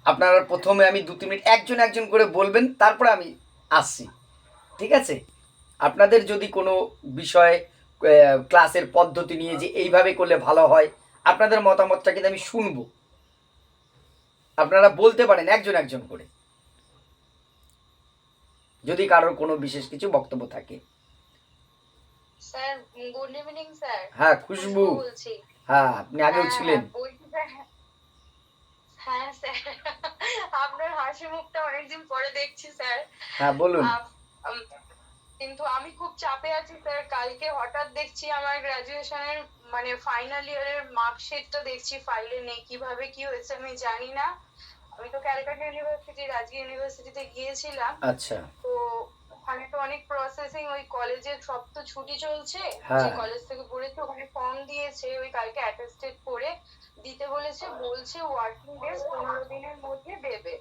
আপনারা প্রথমে আমি 2-3 মিনিট একজন একজন করে বলবেন, তারপরে আমি আসছি, ঠিক আছে? আপনাদের যদি কোনো বিষয় ক্লাসের পদ্ধতি নিয়ে যে এইভাবে করলে ভালো হয়, আপনাদের মতামতটা কিন্তু আমি শুনবো। আপনারা বলতে পারেন একজন একজন করে, যদি কারোর কোনো বিশেষ কিছু বক্তব্য থাকে। Sir good evening sir. হ্যাঁ, খুশবু বলছি। হ্যাঁ, আপনি আগেও হ্যাঁ ছিলেন। হ্যাঁ বলছি স্যার। হ্যাঁ স্যার, আপনার হাসি মুখটা অনেকদিন পরে দেখছি স্যার। হ্যাঁ, বলুন। উম, কিন্তু আমি খুব চাপে আছি স্যার। কালকে হঠাৎ দেখছি আমার গ্রাজুয়েশনের মানে ফাইনাল ইয়ারের মার্কশিটটা দেখছি ফাইলে নেই। কিভাবে কি হয়েছে আমি জানি না। আমি তো ক্যালকাটা ইউনিভার্সিটি, রাজগীর ইউনিভার্সিটিতে গিয়েছিলাম। আচ্ছা। তো ওখানে তো অনেক প্রসেসিং, ওই কলেজের সব তো ছুটি চলছে। যে হ্যাঁ। কলেজ থেকে পড়েছে ওখানে ফর্ম দিয়েছে, ওই কালকে অ্যাটেস্টেড করে দিতে বলেছে। বলছে ওয়ার্কিং ডেজ 15 দিনের মধ্যে দেবে,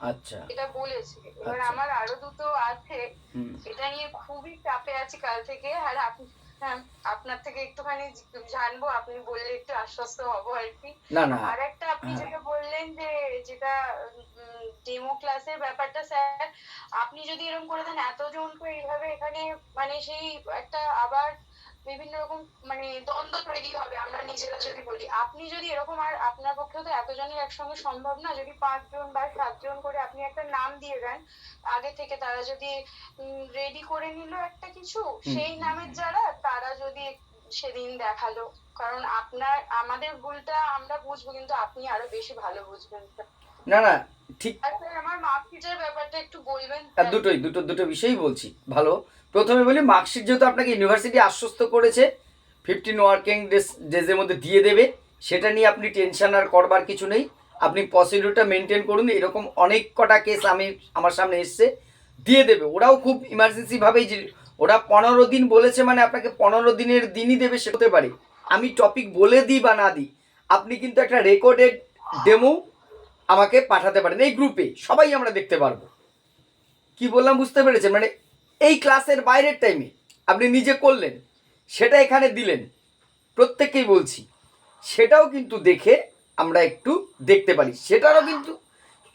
আচ্ছা। এটা বলেছে। এবার আচ্ছা। আমার আরো দুটো আছে, হুম। এটা নিয়ে খুবই চাপে আছি কাল থেকে। আর আপনি, হ্যাঁ, আপনার থেকে একটুখানি জানবো, আপনি বললে একটু আশ্বস্ত হবো আর কি। না না। আর একটা আপনি হ্যাঁ। যেটা বললেন যে যেটা ডেমো ক্লাসের ব্যাপারটা স্যার, আপনি যদি এরকম করে দেন এতজনকে এইভাবে এখানে, মানে সেই একটা আবার বিভিন্ন রকম মানে দ্বন্দ্ব তৈরি হবে আমরা নিজেরা যদি বলি। আপনি যদি এরকম, আর আপনার পক্ষেও তো এতজনের একসঙ্গে সম্ভব না, যদি 5 জন বা 7 জন করে আপনি একটা নাম দিয়ে দেন আগে থেকে, তারা যদি রেডি করে নিল একটা কিছু, সেই নামের যারা তারা যদি সেদিন দেখালো। কারণ আপনার আমাদের ভুলটা আমরা বুঝবো, কিন্তু আপনি আরো বেশি ভালো বুঝবেন। না না, ঠিক। আর স্যার আমার মার্কশিটের ব্যাপারটা একটু বলবেন আর স্যার। দুটো বিষয়ই বলছি। ভালো, প্রথমে বলি মার্কশিট যেহেতু আপনাকে ইউনিভার্সিটি আশ্বস্ত করেছে 15 ওয়ার্কিং ডেজের মধ্যে দিয়ে দেবে, সেটা নিয়ে আপনি টেনশন আর করবার কিছু নেই। আপনি প্রসিডিউরটা মেনটেন করুন। এরকম অনেক কটা কেস আমার সামনে এসছে, দিয়ে দেবে। ওরাও খুব ইমার্জেন্সিভাবেই, যে ওরা 15 দিন বলেছে মানে আপনাকে 15 দিনের দিনই দেবে, সে হতে পারে আমি টপিক বলে দিই বা না দিই। আপনি কিন্তু একটা রেকর্ডেড ডেমো আমাকে পাঠাতে পারেন, এই গ্রুপে সবাই আমরা দেখতে পারবো। কি বললাম বুঝতে পেরেছেন? মানে এই ক্লাসের বাইরের টাইমে আপনি নিজে করলেন, সেটা এখানে দিলেন, প্রত্যেককেই বলছি, সেটাও কিন্তু দেখে আমরা একটু দেখতে পারি।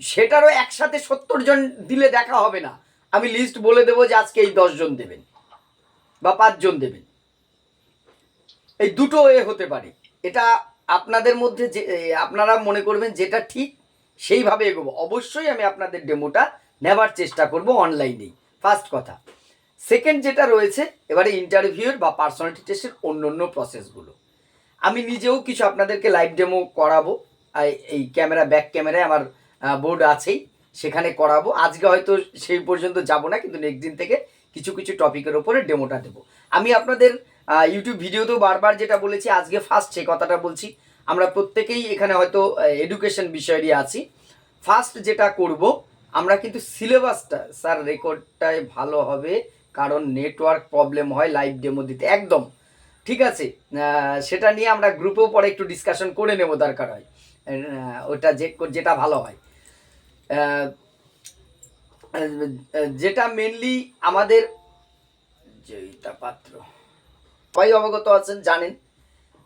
সেটারও একসাথে 70 জন দিলে দেখা হবে না। আমি লিস্ট বলে দেবো যে আজকে এই 10 জন দেবেন বা 5 জন দেবেন, এই দুটো এ হতে পারে। এটা আপনাদের মধ্যে যে আপনারা মনে করবেন যেটা ঠিক, সেইভাবে এগোবো। অবশ্যই আমি আপনাদের ডেমোটা নেবার চেষ্টা করব অনলাইনেই, ফার্স্ট কথা। সেকেন্ড যেটা রয়েছে, এবারে ইন্টারভিউর বা পার্সোনালিটি টেস্টের অন্য অন্য প্রসেসগুলো আমি নিজেও কিছু আপনাদেরকে লাইভ ডেমো করাবো। এই ব্যাক ক্যামেরায় আমার বোর্ড আছেই, সেখানে করাবো। আজকে হয়তো সেই পর্যন্ত যাব না, কিন্তু নেক্সট দিন থেকে কিছু কিছু টপিকের ওপরে ডেমোটা দেবো। আমি আপনাদের ইউটিউব ভিডিওতেও বারবার যেটা বলেছি, আজকে ফার্স্ট সে কথাটা বলছি। আমরা প্রত্যেকেই এখানে হয়তো এডুকেশন বিষয়েরই আছি। ফার্স্ট যেটা করব, আমরা কিন্তু সিলেবাসটা, স্যার রেকর্ডটাই ভালো হবে, কারণ নেটওয়ার্ক প্রবলেম হয় লাইভ ডেমো দিতে, একদম ঠিক আছে। সেটা নিয়ে আমরা গ্রুপেও পরে একটু ডিসকাশন করে নেব, দরকার হয় ওটা যেটা ভালো হয়। যেটা মেনলি আমাদের, জয়িতা পাত্র সবাই অবগত আছেন, জানেন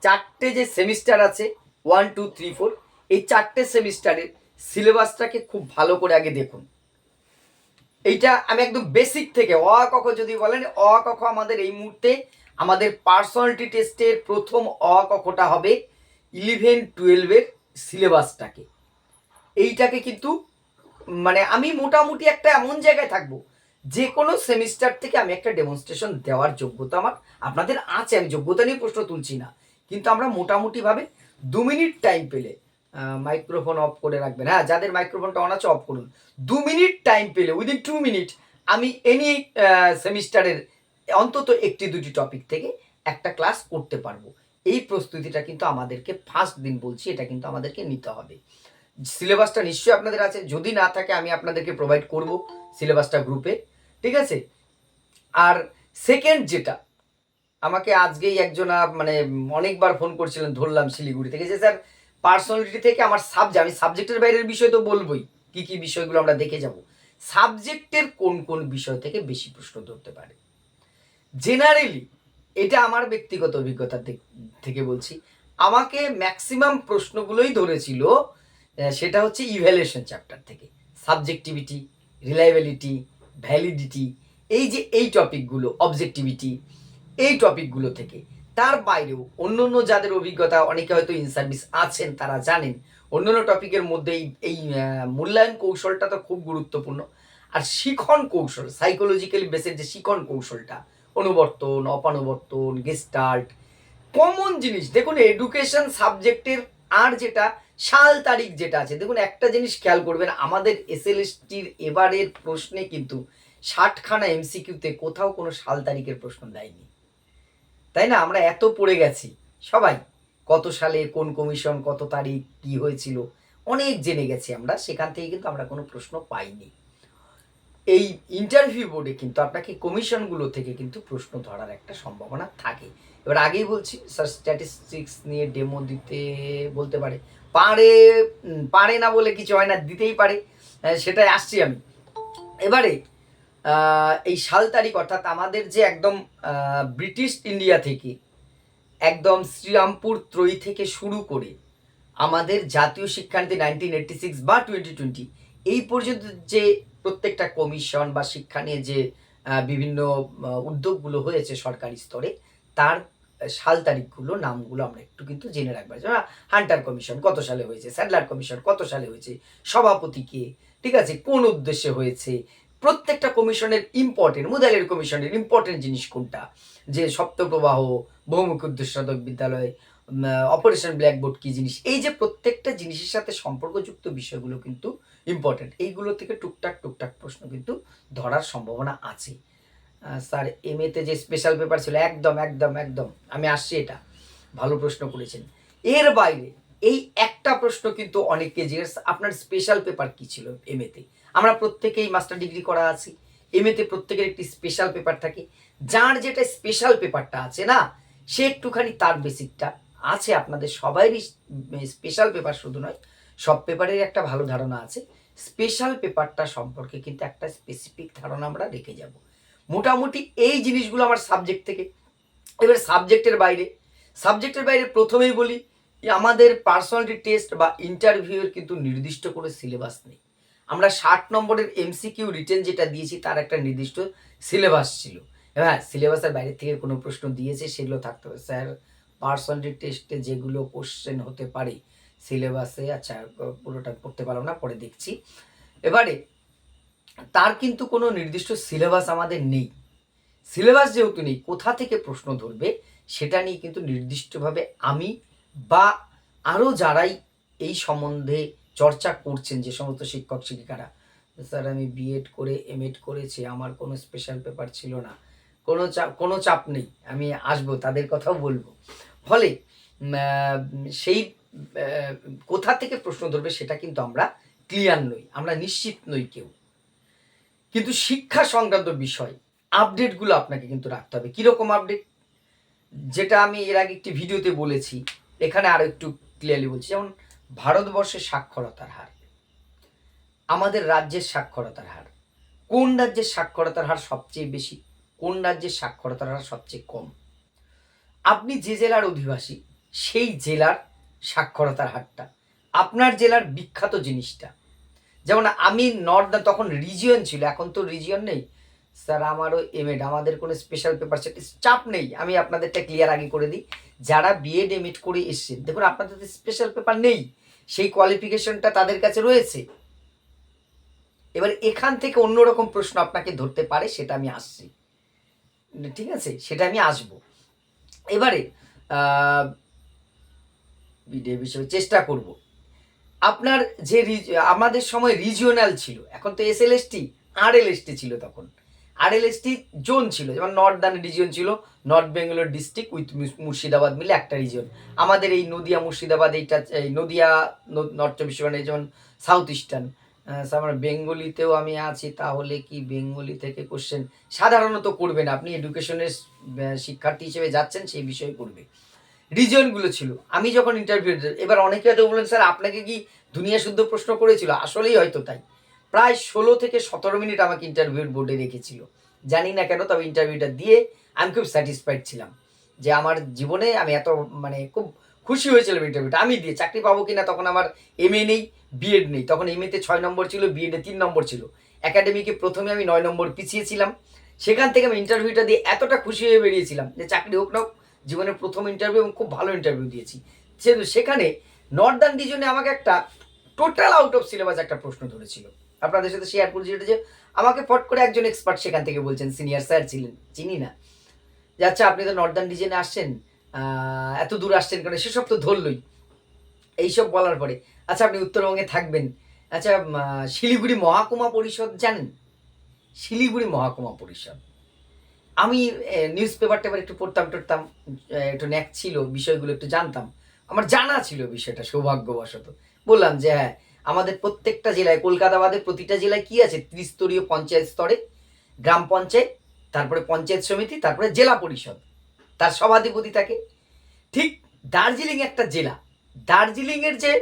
4টে যে সেমিস্টার আছে, 1 2 3 4, এই 4টে সেমিস্টারের সিলেবাসটাকে খুব ভালো করে আগে দেখুন। এইটা আমি একদম বেসিক থেকে অ আ ক খ যদি বলেন, অ আ ক খ আমাদের এই মুহূর্তে আমাদের পার্সোনালিটি টেস্টের প্রথম অ আ ক খটা হবে 11-12-এর সিলেবাসটাকে। এইটাকে কিন্তু মানে আমি মোটামুটি একটা এমন জায়গায় থাকবো, যে কোনো সেমিস্টার থেকে আমি একটা ডেমনস্ট্রেশন দেওয়ার যোগ্যতা আমার আপনাদের আছে। আমি যোগ্যতা নিয়ে প্রশ্ন তুলছি না, কিন্তু আমরা মোটামুটিভাবে 2 মিনিট টাইম পেলে, মাইক্রোফোন অফ করে রাখবেন, হ্যাঁ, যাদের মাইক্রোফোনটা অন আছে অফ করুন। 2 মিনিট টাইম পেলে, উইদিন 2 মিনিট আমি এনি সেমিস্টারের অন্তত একটি দুটি টপিক থেকে একটা ক্লাস করতে পারবো। এই প্রস্তুতিটা কিন্তু আমাদেরকে ফার্স্ট দিন বলছি, এটা কিন্তু আমাদেরকে নিতে হবে। সিলেবাসটা নিশ্চয়ই আপনাদের আছে, যদি না থাকে আমি আপনাদেরকে প্রোভাইড করব সিলেবাসটা গ্রুপে, ঠিক আছে। আর সেকেন্ড যেটা, আমাকে আজকেই একজনা মানে অনেকবার ফোন করছিলেন, ধরলাম শিলিগুড়ি থেকে, যে স্যার পার্সোনালিটি থেকে আমার আমি সাবজেক্টের বাইরের বিষয় তো বলবোই, কি কি বিষয়গুলো আমরা দেখে যাব, সাবজেক্টের কোন কোন বিষয় থেকে বেশি প্রশ্ন ধরতে পারে জেনারেলি। এটা আমার ব্যক্তিগত অভিজ্ঞতা থেকে বলছি, আমাকে ম্যাক্সিমাম প্রশ্নগুলোই ধরেছিল সেটা হচ্ছে ইভ্যালুয়েশন চ্যাপ্টার থেকে। সাবজেক্টিভিটি, রিলায়েবিলিটি, ভ্যালিডিটি, এই যে এই টপিকগুলো, অবজেক্টিভিটি, এই টপিকগুলো থেকে। তার বাইরেও অন্য অন্য যাদের অভিজ্ঞতা, অনেকে হয়তো ইন সার্ভিস আছেন, তারা জানেন অন্যান্য টপিকের মধ্যে এই মূল্যায়ন কৌশলটা তো খুব গুরুত্বপূর্ণ। আর শিখন কৌশল, সাইকোলজিক্যালি বেসের যে শিখন কৌশলটা, অনুবর্তন, অপানুবর্তন, গেস্টাল্ট, কমন জিনিস। দেখুন এডুকেশন সাবজেক্টের আর যেটা সাল তারিখ যেটা আছে, দেখুন একটা জিনিস খেয়াল করবেন, আমাদের এসএলএসটির এবারের প্রশ্নে কিন্তু 60খানা এমসিকিউতে কোথাও কোনো সাল তারিখের প্রশ্ন দেয়নি, তাই না? আমরা এত পড়ে গেছি সবাই, কত সালে কোন কমিশন, কত তারিখ, কি হয়েছিল, অনেক জেনে গেছি আমরা, সেখান থেকে কিন্তু আমরা কোনো প্রশ্ন পাইনি। এই ইন্টারভিউ বোর্ডে কিন্তু আপনাকে কমিশনগুলো থেকে কিন্তু প্রশ্ন ধরার একটা সম্ভাবনা থাকে। এবার আগেই বলছি, স্যার স্ট্যাটিস্টিক্স নিয়ে ডেমো দিতে বলতে পারে, পারে না বলে কিছু হয় না, দিতেই পারে, সেটাই আসছি আমি। এবারে এই সাল তারিখ, অর্থাৎ আমাদের যে একদম ব্রিটিশ ইন্ডিয়া থেকে একদম শ্রীরামপুর ত্রয়ী থেকে শুরু করে আমাদের জাতীয় শিক্ষানীতি 1986 বা 2020 এই পর্যন্ত যে প্রত্যেকটা কমিশন বা শিক্ষা নিয়ে যে বিভিন্ন উদ্যোগগুলো হয়েছে সরকারি স্তরে, তার সাল তারিখগুলো, নামগুলো আমরা একটু কিন্তু জেনে রাখবো। যেমন হান্টার কমিশন কত সালে হয়েছে, স্যাডলার কমিশন কত সালে হয়েছে, সভাপতি কে, ঠিক আছে, কোন উদ্দেশ্যে হয়েছে, প্রত্যেকটা কমিশনের ইম্পর্টেন্ট, মুদালির কমিশনের ইম্পর্টেন্ট জিনিস কোনটা, যে সপ্তপ্রবাহ, বহুমুখী উদ্দেশ্যসাধক বিদ্যালয়, অপারেশন ব্ল্যাকবোর্ড কী জিনিস, এই যে প্রত্যেকটা জিনিসের সাথে সম্পর্কযুক্ত বিষয়গুলো কিন্তু ইম্পর্টেন্ট। এইগুলো থেকে টুকটাক টুকটাক প্রশ্ন কিন্তু ধরার সম্ভাবনা আছে। স্যার এমএতে যে স্পেশাল পেপার ছিল, একদম একদম একদম আমি আসছি, এটা ভালো প্রশ্ন করেছেন। এর বাইরে এই একটা প্রশ্ন কিন্তু অনেককে জিজ্ঞেস, আপনার স্পেশাল পেপার কী ছিল এমএতে? আমরা প্রত্যেকেই মাস্টার ডিগ্রি করা আছি, এমএতে প্রত্যেকের একটি স্পেশাল পেপার থাকে। যার যেটা স্পেশাল পেপারটা আছে না, সে একটুখানি তার বেসিকটা আছে, আপনাদের সবাইরই স্পেশাল পেপার শুধু নয়, সব পেপারের একটা ভালো ধারণা আছে। স্পেশাল পেপারটা সম্পর্কে কিন্তু একটা স্পেসিফিক ধারণা আমরা রেখে যাব। মোটামুটি এই জিনিসগুলো আমার সাবজেক্ট থেকে। এবার সাবজেক্টের বাইরে প্রথমেই বলি, আমাদের পার্সোনালিটি টেস্ট বা ইন্টারভিউয়ের কিন্তু নির্দিষ্ট করে সিলেবাস নেই। আমরা 60 নম্বরের এমসিকিউ রিটেন যেটা দিয়েছি, তার একটা নির্দিষ্ট সিলেবাস ছিল। হ্যাঁ, সিলেবাসের বাইরে থেকে কোনো প্রশ্ন দিয়েছে সেগুলো থাকতে হবে। স্যার পার্সোনালিটি টেস্টে যেগুলো কোশ্চেন হতে পারে সিলেবাসে, আচ্ছা পুরোটা পড়তে পারলাম না, পরে দেখছি। এবারে তার কিন্তু কোনো নির্দিষ্ট সিলেবাস আমাদের নেই। সিলেবাস যেহেতু নেই, কোথা থেকে প্রশ্ন ধরবে সেটা নিয়ে কিন্তু নির্দিষ্টভাবে আমি বা আরও যারাই এই সম্বন্ধে চর্চা করছেন, যে সমস্ত শিক্ষক শিক্ষিকারা, স্যার আমি বিএড করে এমএড করেছি, আমার কোনো স্পেশাল পেপার ছিল না, কোনো চাপ নেই, আমি আসবো, তাদের কথাও বলবো। ফলে সেই কোথা থেকে প্রশ্ন ধরবে সেটা কিন্তু আমরা ক্লিয়ার নই, আমরা নিশ্চিত নই কেউ। কিন্তু শিক্ষা সংক্রান্ত বিষয় আপডেটগুলো আপনাকে কিন্তু রাখতে হবে। কীরকম আপডেট? যেটা আমি এর আগে একটি ভিডিওতে বলেছি, এখানে আরও একটু ক্লিয়ারলি বলছি। যেমন ভারতবর্ষের সাক্ষরতার হার, আমাদের রাজ্যের সাক্ষরতার হার, কোন রাজ্যের সাক্ষরতার হার সবচেয়ে বেশি, কোন রাজ্যের সাক্ষরতার হার সবচেয়ে কম, আপনি যে জেলার অধিবাসী সেই জেলার সাক্ষরতার হারটা, আপনার জেলার বিখ্যাত জিনিসটা। যেমন আমি তখন রিজিয়ন ছিল, এখন তো রিজিয়ন নেই। স্যার আমারও এমএড, আমাদের কোনো স্পেশাল পেপার চাপ নেই, আমি আপনাদেরটা ক্লিয়ার আগে করে দিই। যারা বিএড এমএড করে এসছেন, দেখুন আপনাদের স্পেশাল পেপার নেই, সেই কোয়ালিফিকেশনটা তাদের কাছে রয়েছে। এবার এখান থেকে অন্যরকম প্রশ্ন আপনাকে ধরতে পারে, সেটা আমি আসছি, ঠিক আছে, সেটা আমি আসব। এবারে বিডিএ বিষয়ে চেষ্টা করব। আপনার যে আমাদের সময় রিজিওনাল ছিল, এখন তো এসএলএসটি, আরএলএসটি ছিল তখন। আরএলএসটি জোন ছিল, যেমন নর্দার্ন রিজিয়ন ছিল, নর্থ বেঙ্গলের ডিস্ট্রিক্ট উইথ মুর্শিদাবাদ মিলে একটা রিজিয়ন। আমাদের এই নদিয়া মুর্শিদাবাদ, এইটা এই নদিয়া নর্থ চব্বিশ পরগনা যেমন সাউথ ইস্টার্ন। আমার বেঙ্গলিতেও আমি আছি, তাহলে কি বেঙ্গলি থেকে কোশ্চেন সাধারণত করবে না, আপনি এডুকেশনের শিক্ষার্থী হিসেবে যাচ্ছেন, সেই বিষয়ে করবে। রিজনগুলো ছিল। আমি যখন ইন্টারভিউ, এবার অনেকে হয়তো বললেন স্যার আপনাকে কি দুনিয়া শুদ্ধ প্রশ্ন করেছিল? আসলেই হয়তো তাই। প্রায় 16 থেকে 17 মিনিট আমাকে ইন্টারভিউর বোর্ডে রেখেছিল, জানি না কেন, তবে ইন্টারভিউটা দিয়ে আমি খুব স্যাটিসফাইড ছিলাম যে আমার জীবনে আমি এত খুব খুশি হয়েছিলাম ইন্টারভিউটা আমি দিয়ে চাকরি পাবো কিনা। তখন আমার এমএ নেই, বিএড নেই, তখন এমএতে 6 নম্বর ছিল, বিএডে 3 নম্বর ছিল। একাডেমিকে প্রথমে আমি 9 নম্বর পিছিয়েছিলাম। সেখান থেকে আমি ইন্টারভিউটা দিয়ে এতটা খুশি হয়ে বেরিয়েছিলাম যে চাকরি হোক না হোক, জীবনের প্রথম ইন্টারভিউ এবং খুব ভালো ইন্টারভিউ দিয়েছি। সেখানে নর্দার্ন রিজনে আমাকে একটা টোটাল আউট অফ সিলেবাস একটা প্রশ্ন ধরেছিল। আপনাদের সাথে শেয়ার করছি যেটা, যে আমাকে ফট করে একজন এক্সপার্ট সেখান থেকে বলছেন, সিনিয়র স্যার ছিলেন, চিনি না, যে আচ্ছা আপনি তো নর্দার্ন রিজনে আসছেন, এত দূর আসছেন কেন, সেসব তো ধরলই। এইসব বলার পরে আচ্ছা আপনি উত্তরবঙ্গে থাকবেন, আচ্ছা শিলিগুড়ি মহাকুমা পরিষদ জানেন? শিলিগুড়ি মহাকুমা পরিষদ, আমি নিউজ পেপার টেপার একটু পড়তাম টড়তাম, একটু ন্যাক ছিল, বিষয়গুলো একটু জানতাম, আমার জানা ছিল বিষয়টা সৌভাগ্যবশত। বললাম যে হ্যাঁ, আমাদের প্রত্যেকটা জেলায়, কলকাতা বাদে প্রতিটা জেলায় কি আছে, ত্রিস্তরীয় পঞ্চায়েত স্তরে গ্রাম পঞ্চায়েত, তারপরে পঞ্চায়েত সমিতি, তারপরে জেলা পরিষদ, তার সভাধিপতি থাকে। ঠিক দার্জিলিং একটা জেলা, দার্জিলিংয়ের যে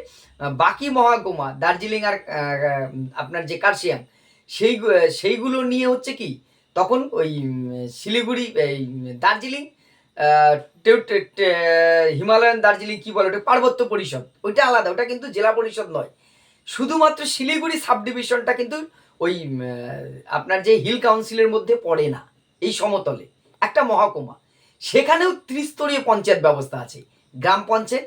বাকি মহাকুমা, দার্জিলিং আর আপনার যে কার্শিয়াং, সেইগুলো নিয়ে হচ্ছে কি, তখন ওই শিলিগুড়ি, এই দার্জিলিং, হিমালয়ান দার্জিলিং কি বলে ওটা, পার্বত্য পরিষদ, ওইটা আলাদা, ওটা কিন্তু জেলা পরিষদ নয়। শুধুমাত্র শিলিগুড়ি সাব ডিভিশনটা কিন্তু ওই আপনার যে হিল কাউন্সিলের মধ্যে পড়ে না, এই সমতলে একটা মহকুমা। সেখানেও ত্রিস্তরীয় পঞ্চায়েত ব্যবস্থা আছে, গ্রাম পঞ্চায়েত,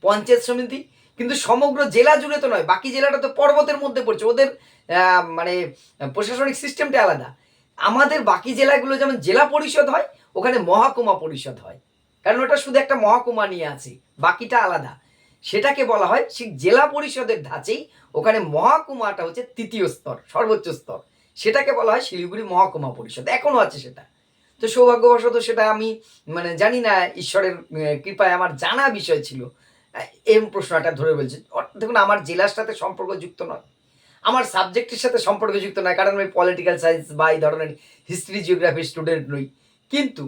পঞ্চায়েত সমিতি, কিন্তু সমগ্র জেলা জুড়ে তো নয়, বাকি জেলাটা তো পর্বতের মধ্যে পড়ছে, ওদের মানে প্রশাসনিক সিস্টেমটা আলাদা। আমাদের বাকি জেলাগুলো যেমন জেলা পরিষদ হয়, ওখানে মহকুমা পরিষদ হয়, কারণ ওটা শুধু একটা মহকুমা নিয়ে আছে, বাকিটা আলাদা। সেটাকে বলা হয় ঠিক জেলা পরিষদের ধাঁচেই ওখানে মহকুমাটা হচ্ছে তৃতীয় স্তর, সর্বোচ্চ স্তর, সেটাকে বলা হয় শিলিগুড়ি মহকুমা পরিষদ, এখনো আছে সেটা। তো সৌভাগ্যবশত সেটা আমি মানে জানি না, ঈশ্বরের কৃপায় আমার জানা বিষয় ছিল। এই প্রশ্নটা ধরে বলছে, দেখুন আমার জেলার সাথে সম্পর্কযুক্ত নয়, আমার সাবজেক্টের সাথে সম্পর্কযুক্ত নয়, কারণ আমি পলিটিক্যাল সায়েন্স বা এই ধরনের হিস্ট্রি জিওগ্রাফির স্টুডেন্ট নই। কিন্তু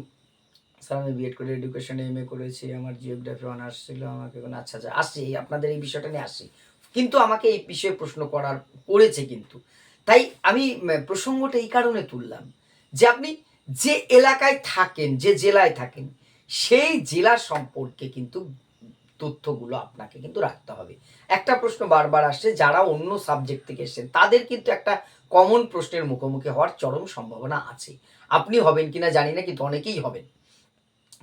স্যার আমি বিএড করে এডুকেশনে এমএ করেছি, আমার জিওগ্রাফি অনার্স ছিল, আমাকে কোনো আচ্ছা আচ্ছা আসছি, আপনাদের এই বিষয়টা নিয়ে আসছি, কিন্তু আমাকে এই বিষয়ে প্রশ্ন করেছে কিন্তু। তাই আমি প্রসঙ্গটা এই কারণে তুললাম যে আপনি যে এলাকায় থাকেন, যে জেলায় থাকেন, সেই জেলা সম্পর্কে কিন্তু তথ্যগুলো আপনাকে কিন্তু রাখতে হবে। একটা প্রশ্ন বারবার আসছে, যারা অন্য সাবজেক্ট থেকে এসেছেন তাদের কিন্তু একটা কমন প্রশ্নের মুখোমুখি হওয়ার চরম সম্ভাবনা আছে। আপনি হবেন কিনা জানি না, কিন্তু অনেকেই হবেন।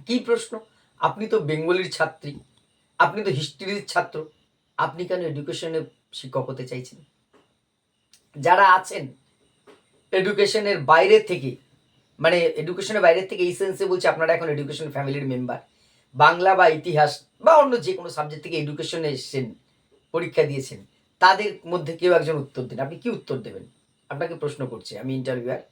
কি প্রশ্ন, আপনি তো বেঙ্গলির ছাত্রী, আপনি তো হিস্ট্রির ছাত্র, আপনি কেন এডুকেশনে শিক্ষক হতে চাইছেন? যারা আছেন এডুকেশনের বাইরে থেকে, মানে এডুকেশনের বাইরে থেকে এই সেন্সে বলছি, আপনারা এখন এডুকেশন ফ্যামিলির মেম্বার, বাংলা বা ইতিহাস বা অন্য যে কোনো সাবজেক্ট থেকে এডুকেশনে এসেছেন, পরীক্ষা দিয়েছেন, তাদের মধ্যে কেউ একজন উত্তর দিন। আপনি কি উত্তর দেবেন? আপনাকে প্রশ্ন করছি আমি, ইন্টারভিউয়ার,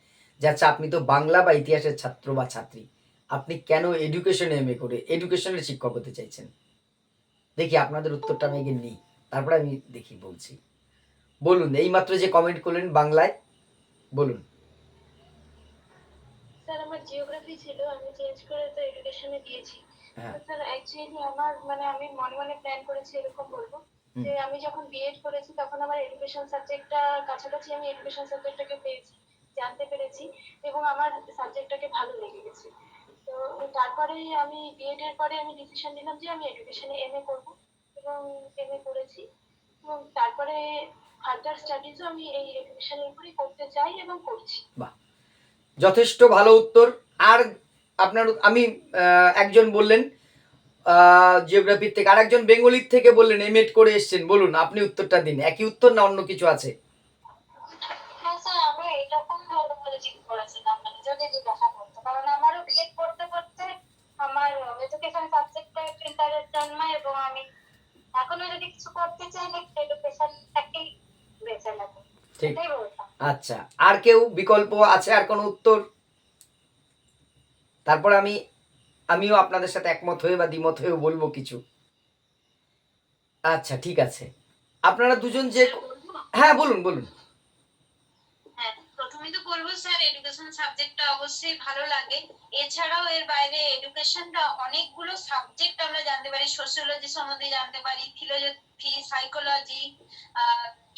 যে আচ্ছা আপনি তো বাংলা বা ইতিহাসের ছাত্র বা ছাত্রী, আপনি কেন এডুকেশনে এমএ করে এডুকেশনের শিক্ষক হতে চাইছেন? দেখি আপনাদের উত্তরটা আমি আগে নিই, তারপরে আমি দেখি বলছি। বলুন, এইমাত্র যে কমেন্ট করলেন বাংলায়, বলুন। স্যার আমার জিওগ্রাফি ছিল, আমি চেঞ্জ করে তো এডুকেশনে দিয়েছি। হ্যাঁ। স্যার অ্যাকচুয়ালি আমার মানে আমি মনে মনে প্ল্যান করেছি এরকম বলবো যে আমি যখন বিএড করেছি তখন আমার এডুকেশন সাবজেক্টটা কাছাকাছি, আমি এডুকেশন সাবজেক্টটাকে পেয়েছি, জানতে পেরেছি, এবং আমার সাবজেক্টটাকে ভালো লেগে গেছে। তো তারপরে আমি বিএড এর পরে আমি ডিসিশন নিলাম যে আমি এডুকেশনে এমএ করব, এবং এমএ করেছি, এবং তারপরে ফার্দার স্টাডিজও আমি এই এডুকেশনের উপরেই করতে চাই এবং করছি। বাহ, যথেষ্ট ভালো উত্তর। আর আপনার আমি একজন বললেন জিওগ্রাফির থেকে, আর একজন বেঙ্গলির থেকে বললেন এমএড করে এসছেন, বলুন আপনি উত্তরটা দিন। একই উত্তর না অন্য কিছু আছে? হ্যাঁ স্যার, আমি এরকম ধরনের জিজ্ঞেস করেছিলাম, মানে যদি জিজ্ঞাসা করতো, কারণ আমারও বিএড করতে করতে আমার এডুকেশন সাবজেক্টে একটু ইন্টারেস্ট জন্মায়, এবং আমি এখনো যদি কিছু করতে চাইলে এডুকেশনটাকেই বেছে নেব, ঠিক, এটাই বলতাম। আচ্ছা আর কেউ বিকল্প আছে, আর কোনো উত্তর? তারপর আমিও আপনাদের সাথে একমত হয়ে বা দ্বিমত হয়েও বলবো কিছু। আচ্ছা ঠিক আছে, আপনারা দুজন যে, হ্যাঁ বলুন বলুন। হ্যাঁ, প্রথমেই তো বলবো স্যার এডুকেশন সাবজেক্টটা অবশ্যই ভালো লাগে। এছাড়াও এর বাইরে এডুকেশনটা অনেকগুলো সাবজেক্ট আমরা জানতে পারি, সোশিওলজি সম্বন্ধে জানতে পারি, ফিলোসফি, সাইকোলজি,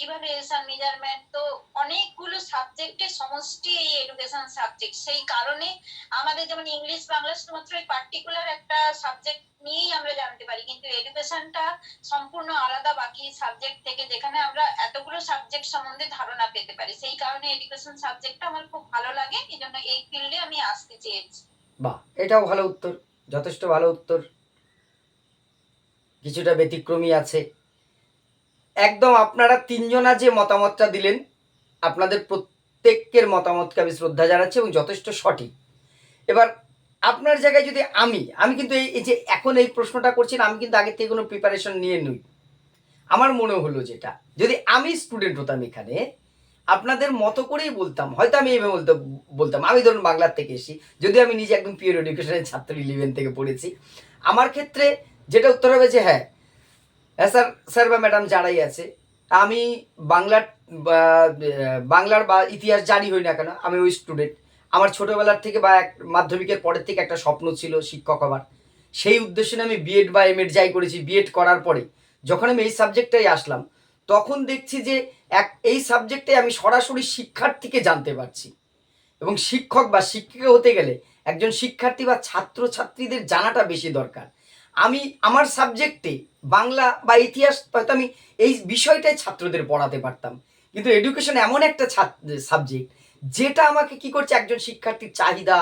ইভালুয়েশন, মেজারমেন্ট, তো অনেকগুলো সাবজেক্টের সমষ্টি এই এডুকেশন সাবজেক্ট। সেই কারণে আমাদের যেমন ইংলিশ বাংলা শুধুমাত্র এই পার্টিকুলার একটা সাবজেক্ট নিয়েই আমরা জানতে পারি, কিন্তু এডুকেশনটা সম্পূর্ণ আলাদা বাকি সাবজেক্ট থেকে, যেখানে আমরা এতগুলো সাবজেক্ট সম্বন্ধে ধারণা পেতে পারি। সেই কারণে এডুকেশন সাবজেক্টটা আমার খুব ভালো লাগে, এই জন্য এই ফিল্ডে আমি আসতে চেয়েছি। বাহ, এটাও ভালো উত্তর, যথেষ্ট ভালো উত্তর। কিছুটা ব্যতিক্রমী আছে। একদম আপনারা তিনজনা যে মতামতটা দিলেন, আপনাদের প্রত্যেকের মতামতকে আমি শ্রদ্ধা জানাচ্ছি এবং যথেষ্ট সঠিক। এবার আপনার জায়গায় যদি আমি কিন্তু এই যে এখন এই প্রশ্নটা করছি না, আমি কিন্তু আগের থেকে কোনো প্রিপারেশন নিয়ে নই। আমার মনে হলো যেটা, যদি আমি স্টুডেন্ট হতাম এখানে, আপনাদের মতো করেই বলতাম, হয়তো আমি এইভাবে বলতাম আমি ধরুন বাংলার থেকে এসেছি, যদি আমি নিজে একদম পিওর এডুকেশনের ছাত্র 11 থেকে পড়েছি, আমার ক্ষেত্রে যেটা উত্তর হবে যে হ্যাঁ স্যার, স্যার বা ম্যাডাম যারাই আছে, আমি বাংলার বাংলার বা ইতিহাস জানি হই না কেন, আমি ওই স্টুডেন্ট। আমার ছোটোবেলার থেকে বা মাধ্যমিকের পরের থেকে একটা স্বপ্ন ছিল শিক্ষক হবার। সেই উদ্দেশ্যে আমি বিএড বা এমএড যাই করেছি। বিএড করার পরে যখন আমি এই সাবজেক্টটাই আসলাম, তখন দেখছি যে এই সাবজেক্টে আমি সরাসরি শিক্ষার্থীকে জানতে পারছি। এবং শিক্ষক বা শিক্ষিকা হতে গেলে একজন শিক্ষার্থী বা ছাত্রছাত্রীদের জানাটা বেশি দরকার। আমি আমার সাবজেক্টে বাংলা বা ইতিহাস হয়তো আমি এই বিষয়টাই ছাত্রদের পড়াতে পারতাম, কিন্তু এডুকেশন এমন একটা সাবজেক্ট যেটা আমাকে কি করছে, একজন শিক্ষার্থীর চাহিদা,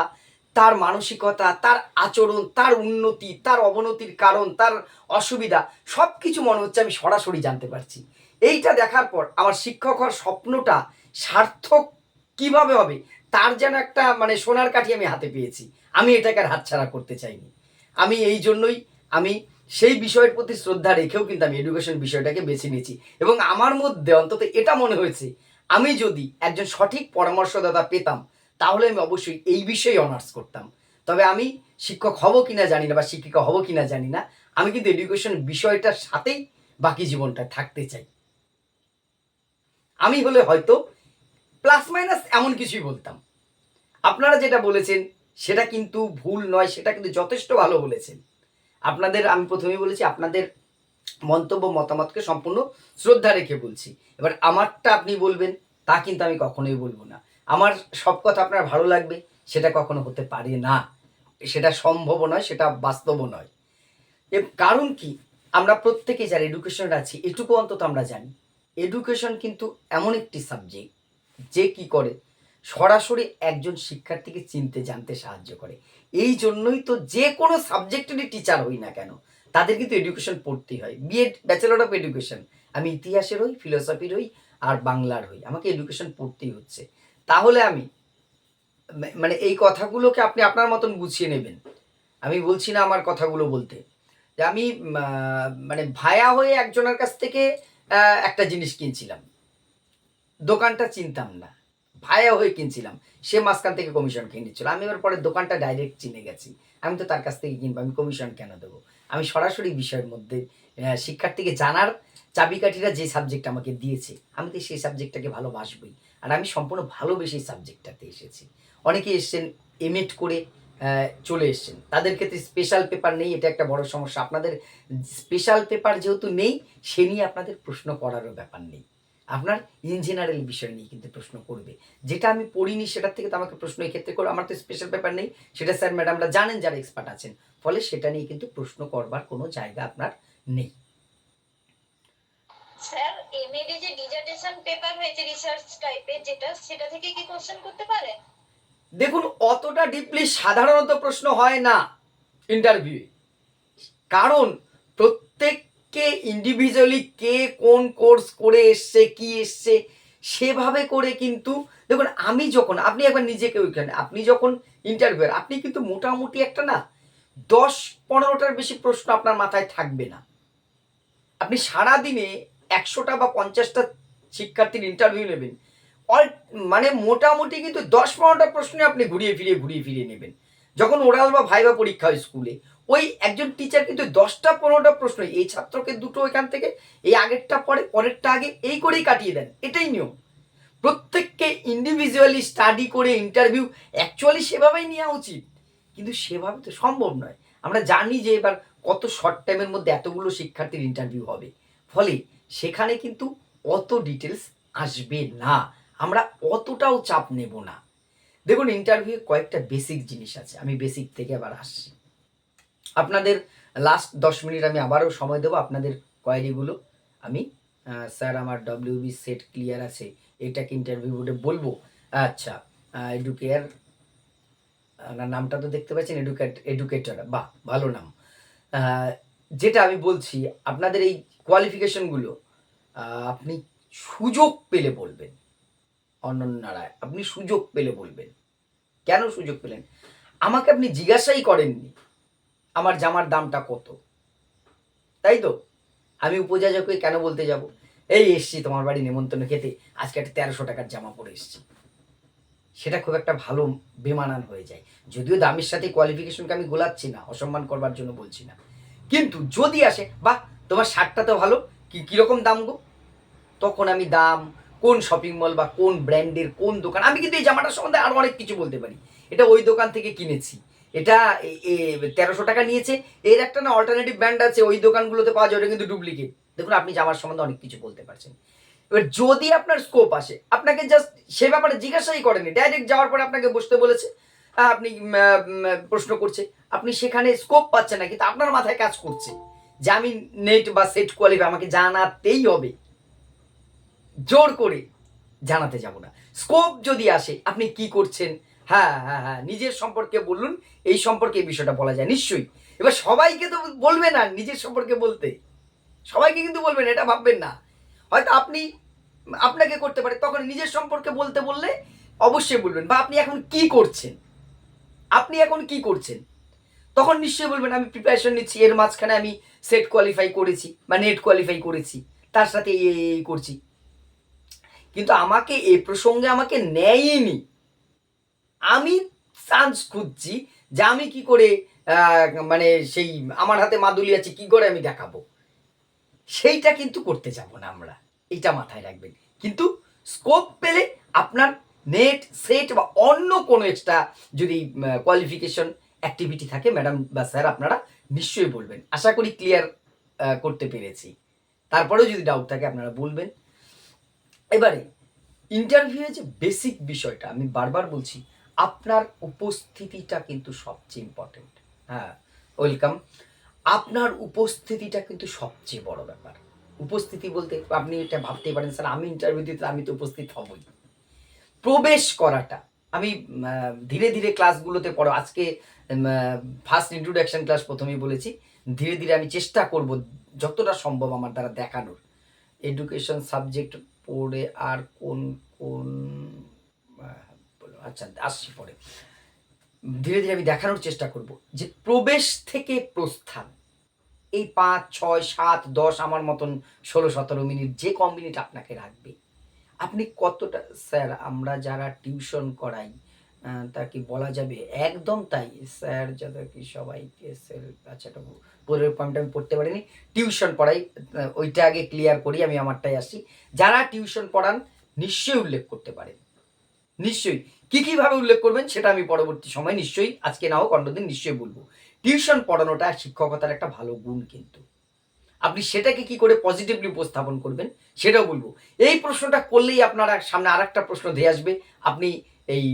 তার মানসিকতা, তার আচরণ, তার উন্নতি, তার অবনতির কারণ, তার অসুবিধা, সব কিছু মনে হচ্ছে আমি সরাসরি জানতে পারছি। এইটা দেখার পর আমার শিক্ষক হওয়ার স্বপ্নটা সার্থক কিভাবে হবে, তার যেন একটা মানে সোনার কাঠি আমি হাতে পেয়েছি। আমি এটাকে আর হাতছাড়া করতে চাইনি। আমি এই জন্যই আমি সেই বিষয়ের প্রতি শ্রদ্ধা রেখেও কিন্তু আমি এডুকেশন বিষয়টাকে বেছে নিয়েছি। এবং আমার মধ্যে অন্তত এটা মনে হয়েছে, আমি যদি একজন সঠিক পরামর্শদাতা পেতাম, তাহলে আমি অবশ্যই এই বিষয়ে অনার্স করতাম। তবে আমি শিক্ষক হব কিনা জানি না বা শিক্ষিকা হব কিনা জানি না, আমি কিন্তু এডুকেশন বিষয়টার সাথেই বাকি জীবনটা থাকতে চাই। আমি হলে হয়তো প্লাস মাইনাস এমন কিছুই বলতাম। আপনারা যেটা বলেছেন সেটা কিন্তু ভুল নয়, সেটা কিন্তু যথেষ্ট ভালো বলেছেন। আপনাদের আমি প্রথমেই বলেছি, আপনাদের মন্তব্য মতামতকে সম্পূর্ণ শ্রদ্ধা রেখে বলছি। এবার আমারটা আপনি বলবেন, তা কিন্তু আমি কখনোই বলবো না। আমার সব কথা আপনার ভালো লাগবে সেটা কখনো হতে পারে না, সেটা সম্ভবও নয়, সেটা বাস্তবও নয়। কারণ কি, আমরা প্রত্যেকেই যারা এডুকেশনে আছি এটুকু অন্তত আমরা জানি, এডুকেশন কিন্তু এমন একটি সাবজেক্ট যে কি করে, সরাসরি একজন শিক্ষার্থীকে চিনতে জানতে সাহায্য করে। এই জন্যই তো যে কোনো সাবজেক্টেরই টিচার হই না কেন, তাদের কিন্তু এডুকেশন পড়তেই হয়। বিএড, ব্যাচেলর অফ এডুকেশন, আমি ইতিহাসের হই, ফিলোসফির হই, আর বাংলার হই, আমাকে এডুকেশন পড়তেই হচ্ছে। তাহলে আমি মানে এই কথাগুলোকে আপনি আপনার মতন গুছিয়ে নেবেন। আমি বলছি না আমার কথাগুলো বলতে, যে আমি মানে ভায়া হয়ে একজনের কাছ থেকে একটা জিনিস কিনছিলাম, দোকানটা চিনতাম না, ভায়া হয়ে কিনছিলাম, সে মাঝখান থেকে কমিশন খেয়ে নিচ্ছিল। আমি এবার পরে দোকানটা ডাইরেক্ট চিনে গেছি, আমি তো তার কাছ থেকে কিনবো, আমি কমিশন কেন দেবো? আমি সরাসরি বিষয়ের মধ্যে শিক্ষার্থীকে জানার চাবিকাঠিরা যে সাবজেক্ট আমাকে দিয়েছে, আমি তো সেই সাবজেক্টটাকে ভালোবাসবই। আর আমি সম্পূর্ণ ভালোবেসে এই সাবজেক্টটাতে এসেছি। অনেকে এসছেন এমএড করে চলে এসছেন, তাদের ক্ষেত্রে স্পেশাল পেপার নেই, এটা একটা বড় সমস্যা। আপনাদের স্পেশাল পেপার যেহেতু নেই, সে নিয়ে আপনাদের প্রশ্ন করারও ব্যাপার নেই। আপনার ইন জেনারেল বিষয় নিয়ে কিন্তু প্রশ্ন করবে, যেটা আমি পড়িনি সেটার থেকে তো আমাকে প্রশ্ন এক্ষেত্রে করে, আমার তো স্পেশাল পেপার নেই, সেটা স্যার ম্যাডামরা জানেন যারা এক্সপার্ট আছেন, ফলে সেটা নিয়ে কিন্তু প্রশ্ন করবার কোনো জায়গা আপনার নেই। স্যার, এমএডি যে ডিজার্টেশন পেপার হয়েছে রিসার্চ টাইপের, যেটা সেটা থেকে কি কোশ্চেন করতে পারে? দেখুন, অতটা ডিপলি সাধারণত প্রশ্ন হয় না ইন্টারভিউয়ে, কারণ প্রত্যেককে ইন্ডিভিজুয়ালি কে কোন কোর্স করে এসছে, কি এসছে, সেভাবে করে কিন্তু দেখুন, আমি যখন, আপনি একবার নিজেকে ওইখানে, আপনি যখন ইন্টারভিউয়ার, আপনি কিন্তু মোটামুটি একটা না 10-15টার বেশি প্রশ্ন আপনার মাথায় থাকবে না। আপনি সারাদিনে 100টা বা 50টা শিক্ষার্থীর ইন্টারভিউ নেবেন, অল মানে মোটামুটি কিন্তু 10-15টা প্রশ্নে আপনি ঘুরিয়ে ফিরিয়ে নেবেন। যখন ওরাল বা ভাইভা পরীক্ষা হয় স্কুলে, ওই একজন টিচার কিন্তু 10টা-15টা প্রশ্ন, এই ছাত্রকে দুটো এখান থেকে, এই আগেরটা পরে, পরেরটা আগে, এই করেই কাটিয়ে দেন। এটাই নিয়ম। প্রত্যেককে ইন্ডিভিজুয়ালি স্টাডি করে ইন্টারভিউ অ্যাকচুয়ালি সেভাবেই নেওয়া উচিত, কিন্তু সেভাবে তো সম্ভব নয়। আমরা জানি যে এবার কত শর্ট টাইমের মধ্যে এতগুলো শিক্ষার্থীর ইন্টারভিউ হবে, ফলে সেখানে কিন্তু অত ডিটেলস আসবে না, আমরা অতটাও চাপ নেব না। দেখুন, ইন্টারভিউ কয়েকটা বেসিক জিনিস আছে, আমি বেসিক থেকে আবার আসছি। আপনাদের লাস্ট 10 মিনিট আমি আবারও সময় দেবো আপনাদের কোয়ারিগুলো আমি স্যার আমার ডব্লিউবি সেট ক্লিয়ার আছে এটাকে ইন্টারভিউ বোর্ডে বলবো। আচ্ছা, এডুকেয়ার নামটা তো দেখতে পাচ্ছেন, এডুকেটর, বাহ ভালো নাম। যেটা আমি বলছি, আপনাদের এই কোয়ালিফিকেশনগুলো আপনি সুযোগ পেলে বলবেন। অনন্যা রায়, আপনি সুযোগ পেলে বলবেন। কেন সুযোগ পেলেন? আমাকে আপনি জিজ্ঞাসাই করেননি আমার জামার দামটা কত, তাই তো? আমি উপযাজককে কেন বলতে যাব এই এসছি তোমার বাড়ি নেমন্তন্ন খেতে, আজকে একটা 1300 টাকার জামা পরে এসছি? সেটা খুব একটা ভালো বেমানান হয়ে যায়। যদিও দামের সাথে কোয়ালিফিকেশনকে আমি গোলাচ্ছি না, অসম্মান করবার জন্য বলছি না, কিন্তু যদি আসে বাহ তোমার শার্টটা তো ভালো, কীরকম দাম গো, তখন আমি দাম, কোন শপিং মল বা কোন ব্র্যান্ডের কোন দোকান, আমি কিন্তু এই জামাটার সম্বন্ধে আরও অনেক কিছু বলতে পারি। এটা ওই দোকান থেকে কিনেছি, এটা 1300 টাকা নিয়েছে, এর একটা না অল্টারনেটিভ ব্র্যান্ড আছে ওই দোকানগুলোতে পাওয়া যায়, ওটা কিন্তু ডুপ্লিকেট। দেখুন, আপনি জামার সম্বন্ধে অনেক কিছু বলতে পারছেন। এবার যদি আপনার স্কোপ আসে, আপনাকে জাস্ট সে ব্যাপারে জিজ্ঞাসাই করেনি, ডাইরেক্ট যাওয়ার পরে আপনাকে বসতে বলেছে, আপনি প্রশ্ন করছে, আপনি সেখানে স্কোপ পাচ্ছেন না, কিন্তু আপনার মাথায় কাজ করছে যে আমি নেট বা সেট কোয়ালিফাই আমাকে জানাতেই হবে, জোর করে জানাতে যাব না। স্কোপ যদি আসে, আপনি কি করছেন, হ্যাঁ হ্যাঁ হ্যাঁ নিজের সম্পর্কে বলুন, এই সম্পর্কে এই বিষয়টা বলা যায় নিশ্চয়ই। এবার সবাইকে তো বলবে না নিজের সম্পর্কে বলতে, সবাইকে কিন্তু বলবেন, এটা ভাববেন না। হয়তো আপনাকে করতে পারে, তখন নিজের সম্পর্কে বলতে বললে অবশ্যই বলবেন, বা আপনি এখন কি করছেন, আপনি এখন কি করছেন, তখন নিশ্চয়ই বলবেন আমি প্রিপারেশন নিচ্ছি, এর মাঝখানে আমি সেট কোয়ালিফাই করেছি বা নেট কোয়ালিফাই করেছি, তার সাথে এই করছি। কিন্তু আমাকে এ প্রসঙ্গে আমাকে নেয়নি, আমি চান্স খুঁজছি যে আমি কি করে মানে সেই আমার হাতে মাদুলি আছে কি করে আমি দেখাবো, সেইটা কিন্তু করতে যাব না আমরা, এটা মাথায় রাখবেন। কিন্তু স্কোপ পেলে আপনার নেট সেট বা অন্য কোনো এক্সট্রা যদি কোয়ালিফিকেশন অ্যাক্টিভিটি থাকে, ম্যাডাম বা স্যার আপনারা নিশ্চয়ই বলবেন। আশা করি ক্লিয়ার করতে পেরেছি। তারপরেও যদি ডাউট থাকে আপনারা বলবেন। এবারে ইন্টারভিউয়ে যে বেসিক বিষয়টা আমি বারবার বলছি, আপনার উপস্থিতিটা কিন্তু সবচেয়ে ইম্পর্টেন্ট। হ্যাঁ, ওয়েলকাম। আপনার উপস্থিতিটা কিন্তু সবচেয়ে বড় ব্যাপার। উপস্থিতি বলতে আপনি এটা ভাবতেই পারেন, স্যার আমি ইন্টারভিউ দিতে আমি তো উপস্থিত হবই। প্রবেশ করাটা আমি ধীরে ধীরে ক্লাসগুলোতে পড়ো, আজকে ফার্স্ট ইন্ট্রোডাকশন ক্লাস প্রথমেই বলেছি, ধীরে ধীরে আমি চেষ্টা করব যতটা সম্ভব আমার দ্বারা দেখানোর। এডুকেশন সাবজেক্ট পড়ে আর কোন কোন আচ্ছা আসছি পরে, ধীরে ধীরে আমি দেখানোর চেষ্টা করব যে প্রবেশ থেকে প্রস্থান, এই 5, 6, 7, 10 আমার মতন 16-17 মিনিট যে কম মিনিট আপনাকে রাখবে, আপনি কতটা, স্যার আমরা যারা টিউশন করাই তা কি বলা যাবে? একদম তাই স্যার, যাদের কি সবাইকে আচ্ছা এটা পরের পয়েন্ট আমি পড়তে পারিনি। টিউশন পড়াই, ওইটা আগে ক্লিয়ার করি, আমি আমারটাই আসি। যারা টিউশন পড়ান নিশ্চয়ই উল্লেখ করতে পারেন, নিশ্চয়ই কীভাবে উল্লেখ করবেন সেটা আমি পরবর্তী সময় নিশ্চয়ই, আজকে না হোক অন্যদিন নিশ্চয়ই বলবো। টিউশন পড়ানোটা শিক্ষকতার একটা ভালো গুণ, কিন্তু আপনি সেটাকে কি করে পজিটিভলি উপস্থাপন করবেন সেটাও বলবো। এই প্রশ্নটা করলেই আপনারা সামনে আর একটা প্রশ্ন ধেয়ে আসবে, আপনি এই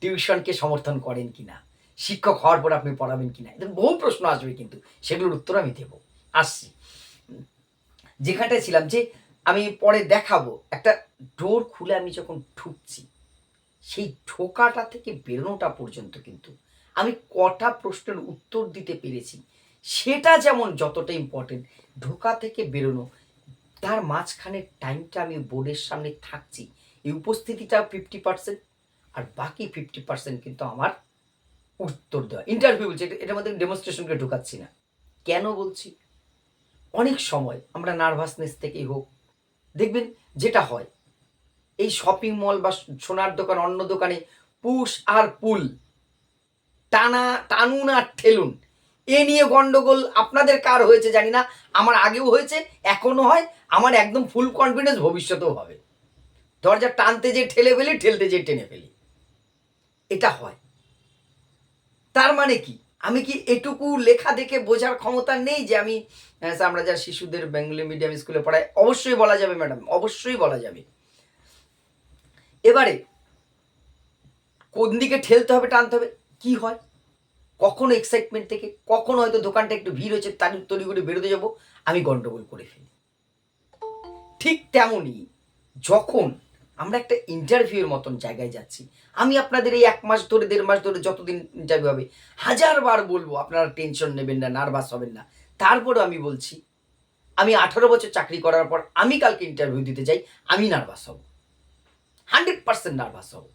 টিউশনকে সমর্থন করেন কিনা, শিক্ষক হওয়ার পর আপনি পড়াবেন কিনা, এরকম বহু প্রশ্ন আসবে, কিন্তু সেগুলোর উত্তর আমি দেবো। আসছি যেখানটায় ছিলাম, যে আমি পরে দেখাবো একটা ডোর খুলে আমি যখন ঢুকছি, সেই ঢোকাটা থেকে বেরোনোটা পর্যন্ত কিন্তু আমি কটা প্রশ্নের উত্তর দিতে পেরেছি সেটা যেমন যতটা ইম্পর্টেন্ট, ঢোকা থেকে বেরোনো তার মাঝখানের টাইমটা আমি বোর্ডের সামনে থাকছি, এই উপস্থিতিটা 50%, আর বাকি 50% কিন্তু আমার উত্তর দেওয়া। ইন্টারভিউ বলছি, এটার মধ্যে ডেমনস্ট্রেশনকে ঢোকাচ্ছি না। কেন বলছি? অনেক সময় আমরা নার্ভাসনেস থেকেই হোক, দেখবেন যেটা হয় এই শপিং মল বা সোনার দোকান অন্য দোকানে পুশ আর পুল, টানুন আর ঠেলুন, এ নিয়ে গন্ডগোল আপনাদের কার হয়েছে জানি না, আমার আগেও হয়েছে, এখনো হয়, আমার একদম ফুল কনফিডেন্স ভবিষ্যতেও হবে। দরজা টানতে যে ঠেলে ফেলি, ঠেলতে যে টেনে ফেলি, এটা হয়। তার মানে কি, আমি কি এটুকু লেখা দেখে বোঝার ক্ষমতা নেই যে আমি স্যার আমরা যারা শিশুদের বেঙ্গলি মিডিয়াম স্কুলে পড়াই? অবশ্যই বলা যাবে ম্যাডাম, অবশ্যই বলা যাবে। এবারে কোন দিকে ঠেলতে হবে, টানতে হবে, কি হয়, কখনো এক্সাইটমেন্ট থেকে, কখনো হয়তো দোকানটা একটু ভিড় হচ্ছে, তার তড়ি করে বেরোতে যাবো, আমি গন্ডগোল করে ফেলি। ঠিক তেমনই যখন আমরা একটা ইন্টারভিউর মতন জায়গায় যাচ্ছি, আমি আপনাদের এই 1 মাস ধরে 1.5 মাস ধরে যতদিন ইন্টারভিউ হবে 1000 বার বলবো আপনারা টেনশন নেবেন না, নার্ভাস হবেন না। তারপরেও আমি বলছি, আমি 18 বছর চাকরি করার পর আমি কালকে ইন্টারভিউ দিতে যাই, আমি নার্ভাস হব, 100% নার্ভাস হব।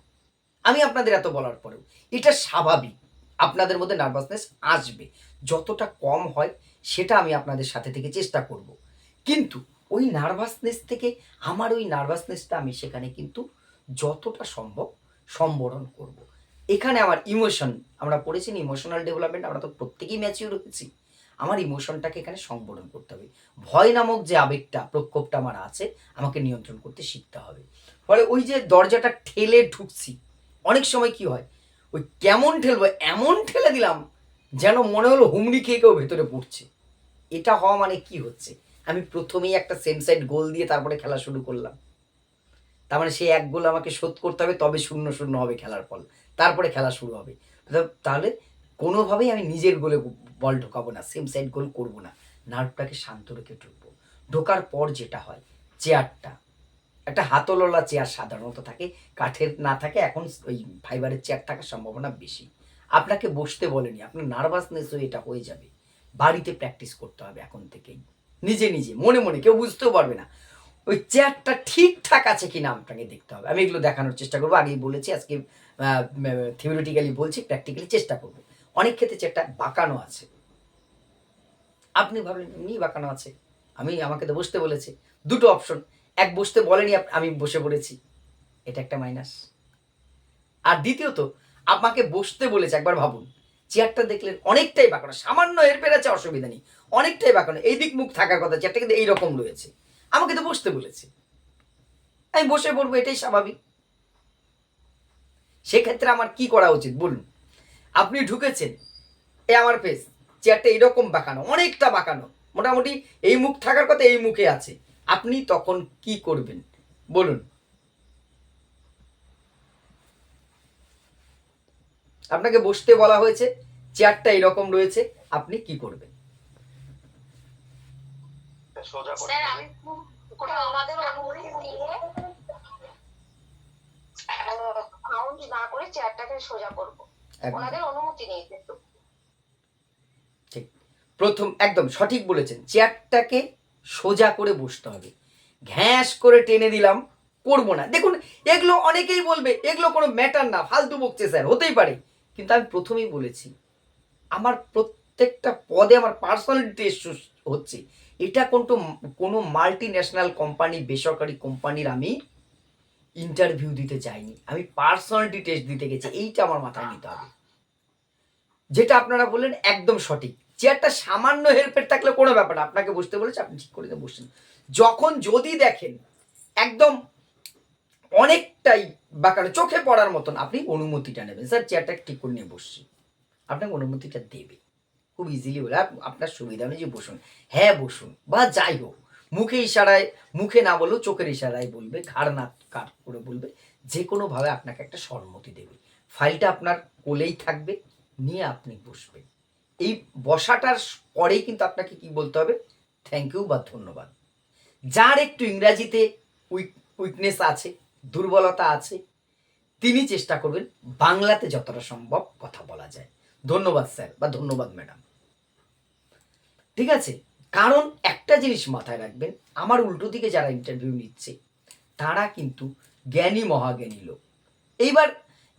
আমি আপনাদের এত বলার পরেও এটা স্বাভাবিক, আপনাদের মধ্যে নার্ভাসনেস আসবে, যতটা কম হয় সেটা আমি আপনাদের সাথে থেকে চেষ্টা করব। কিন্তু ওই নার্ভাসনেস থেকে আমার ওই নার্ভাসনেসটা আমি সেখানে কিন্তু যতটা সম্ভব সম্বরণ করব। এখানে আমার ইমোশন, আমরা পড়েছি না ইমোশনাল ডেভেলপমেন্ট, আমরা তো প্রত্যেকেই ম্যাচিউর হয়েছি, আমার ইমোশনটাকে এখানে সংবরণ করতে হবে। ভয় নামক যে আবেগটা, প্রকোপটা আমার আছে, আমাকে নিয়ন্ত্রণ করতে শিখতে হবে। ফলে ওই যে দরজাটা ঠেলে ঢুকছি, অনেক সময় কি হয়, ওই কেমন ঠেলবো, এমন ঠেলে দিলাম যেন মনে হলো হুমড়ি খেয়ে কেউ ভেতরে পড়ছে। এটা হওয়া মানে কি হচ্ছে, আমি প্রথমেই একটা সেম সাইড গোল দিয়ে তারপরে খেলা শুরু করলাম, তার মানে সেই 1 গোল আমাকে শোধ করতে হবে, তবে 0-0 হবে খেলার ফল, তারপরে খেলা শুরু হবে। তাহলে কোনোভাবেই আমি নিজের গোলে বল ঢোকাবো না, সেম সাইড গোল করবো না, নার্ভটাকে শান্ত রেখে ঢুকবো। ঢোকার পর যেটা হয়, চেয়ারটা একটা হাতলওয়ালা চেয়ার সাধারণত থাকে, কাঠের না থাকে, এখন ওই ফাইবারের চেয়ার থাকার সম্ভাবনা বেশি। আপনাকে বসতে বলেনি, আপনার নার্ভাসনেসও এটা হয়ে যাবে। বাড়িতে প্র্যাকটিস করতে হবে এখন থেকেই, নিজে নিজে মনে মনে, কেউ বুঝতেও পারবে না। ওই চেয়ারটা ঠিকঠাক আছে কিনা আপনাকে দেখতে হবে। আমি এগুলো দেখানোর চেষ্টা করবো, আগেই বলেছি, আজকে থিওরিটিক্যালি বলছি, প্র্যাকটিক্যালি চেষ্টা করবো। অনেক ক্ষেত্রে চেয়ারটা বাঁকানো আছে, আপনি ভাবলেন এমনি বাঁকানো আছে, আমাকে তো বসতে বলেছে। দুটো অপশন, এক বসতে বলেনি, আমি বসে পড়েছি, এটা একটা মাইনাস। আর দ্বিতীয়ত আমাকে বসতে বলেছে, একবার ভাবুন, চেয়ারটা দেখলেন অনেকটাই বাঁকানো, সামান্য হেরফের আছে অসুবিধা নেই, অনেকটাই বাঁকানো, এই দিক মুখ থাকার কথা, চেয়ারটা কিন্তু এইরকম রয়েছে, আমাকে তো বসতে বলেছে, আমি বসে পড়বো, এটাই স্বাভাবিক। সেক্ষেত্রে আমার কি করা উচিত বলুন? আপনি ঢুকেছেন, এ আমার ফেস, চেয়ারটা এইরকম বাঁকানো, অনেকটা বাঁকানো, মোটামুটি এই মুখ থাকার কথা এই মুখে আছে, আপনি তখন কি করবেন বলুন? আপনাকে বসতে বলা হয়েছে, চেয়ারটা এরকম রয়েছে, আপনি কি করবেন? স্যার আমি আমাদের অনুমতি নিয়ে কাউন্ট না করে চেয়ারটাকে সোজা করব, ওনাদের অনুমতি নিয়ে কিন্তু। ঠিক, প্রথম একদম সঠিক বলেছেন, চেয়ারটাকে সোজা করে বসতে হবে, ঘ্যাঁস করে টেনে দিলাম করবো না। দেখুন এগুলো অনেকেই বলবে এগুলো কোনো ম্যাটার না, ফালতু বকছে স্যার, হতেই পারে, কিন্তু আমি প্রথমেই বলেছি আমার প্রত্যেকটা পদে আমার পার্সোনালিটি টেস্ট হচ্ছে, এটা কোনো মাল্টি ন্যাশনাল কোম্পানি, বেসরকারি কোম্পানির আমি ইন্টারভিউ দিতে যাইনি, আমি পার্সোনালিটি টেস্ট দিতে গেছি, এইটা আমার মাথায় নিতে হবে। যেটা আপনারা বললেন একদম সঠিক, চেয়ারটা সামান্য হেল্পের থাকলে কোনো ব্যাপার না, আপনাকে বসতে বলেছে, আপনি ঠিক করে বসেন। যখন যদি দেখেন একদম অনেকটাই বাঁকানো, চোখে পড়ার মতন, আপনি অনুমতিটা নেবেন, স্যার চেয়ারটা ঠিক করে নিয়ে বসছি, আপনাকে অনুমতিটা দেবে, খুব ইজিলি বলে আপনার সুবিধা অনুযায়ী বসুন, হ্যাঁ বসুন, বা যাই হোক, মুখে ইশারায়, মুখে না বলেও চোখের ইশারায় বলবে, ঘাড় না কাট করে বলবে, যে কোনোভাবে আপনাকে একটা সম্মতি দেবে। ফাইলটা আপনার কোলেই থাকবে, নিয়ে আপনি বসবেন। এই বসাটার পরেই কিন্তু আপনাকে কি বলতে হবে, থ্যাংক ইউ বা ধন্যবাদ। যার একটু ইংরাজিতে উইকনেস আছে, দুর্বলতা আছে, তিনি চেষ্টা করবেন বাংলাতে যতটা সম্ভব কথা বলা যায়, ধন্যবাদ স্যার বা ধন্যবাদ ম্যাডাম, ঠিক আছে? কারণ একটা জিনিস মাথায় রাখবেন, আমার উল্টো দিকে যারা ইন্টারভিউ নিচ্ছে তারা কিন্তু জ্ঞানী মহাজ্ঞানী লোক। এইবার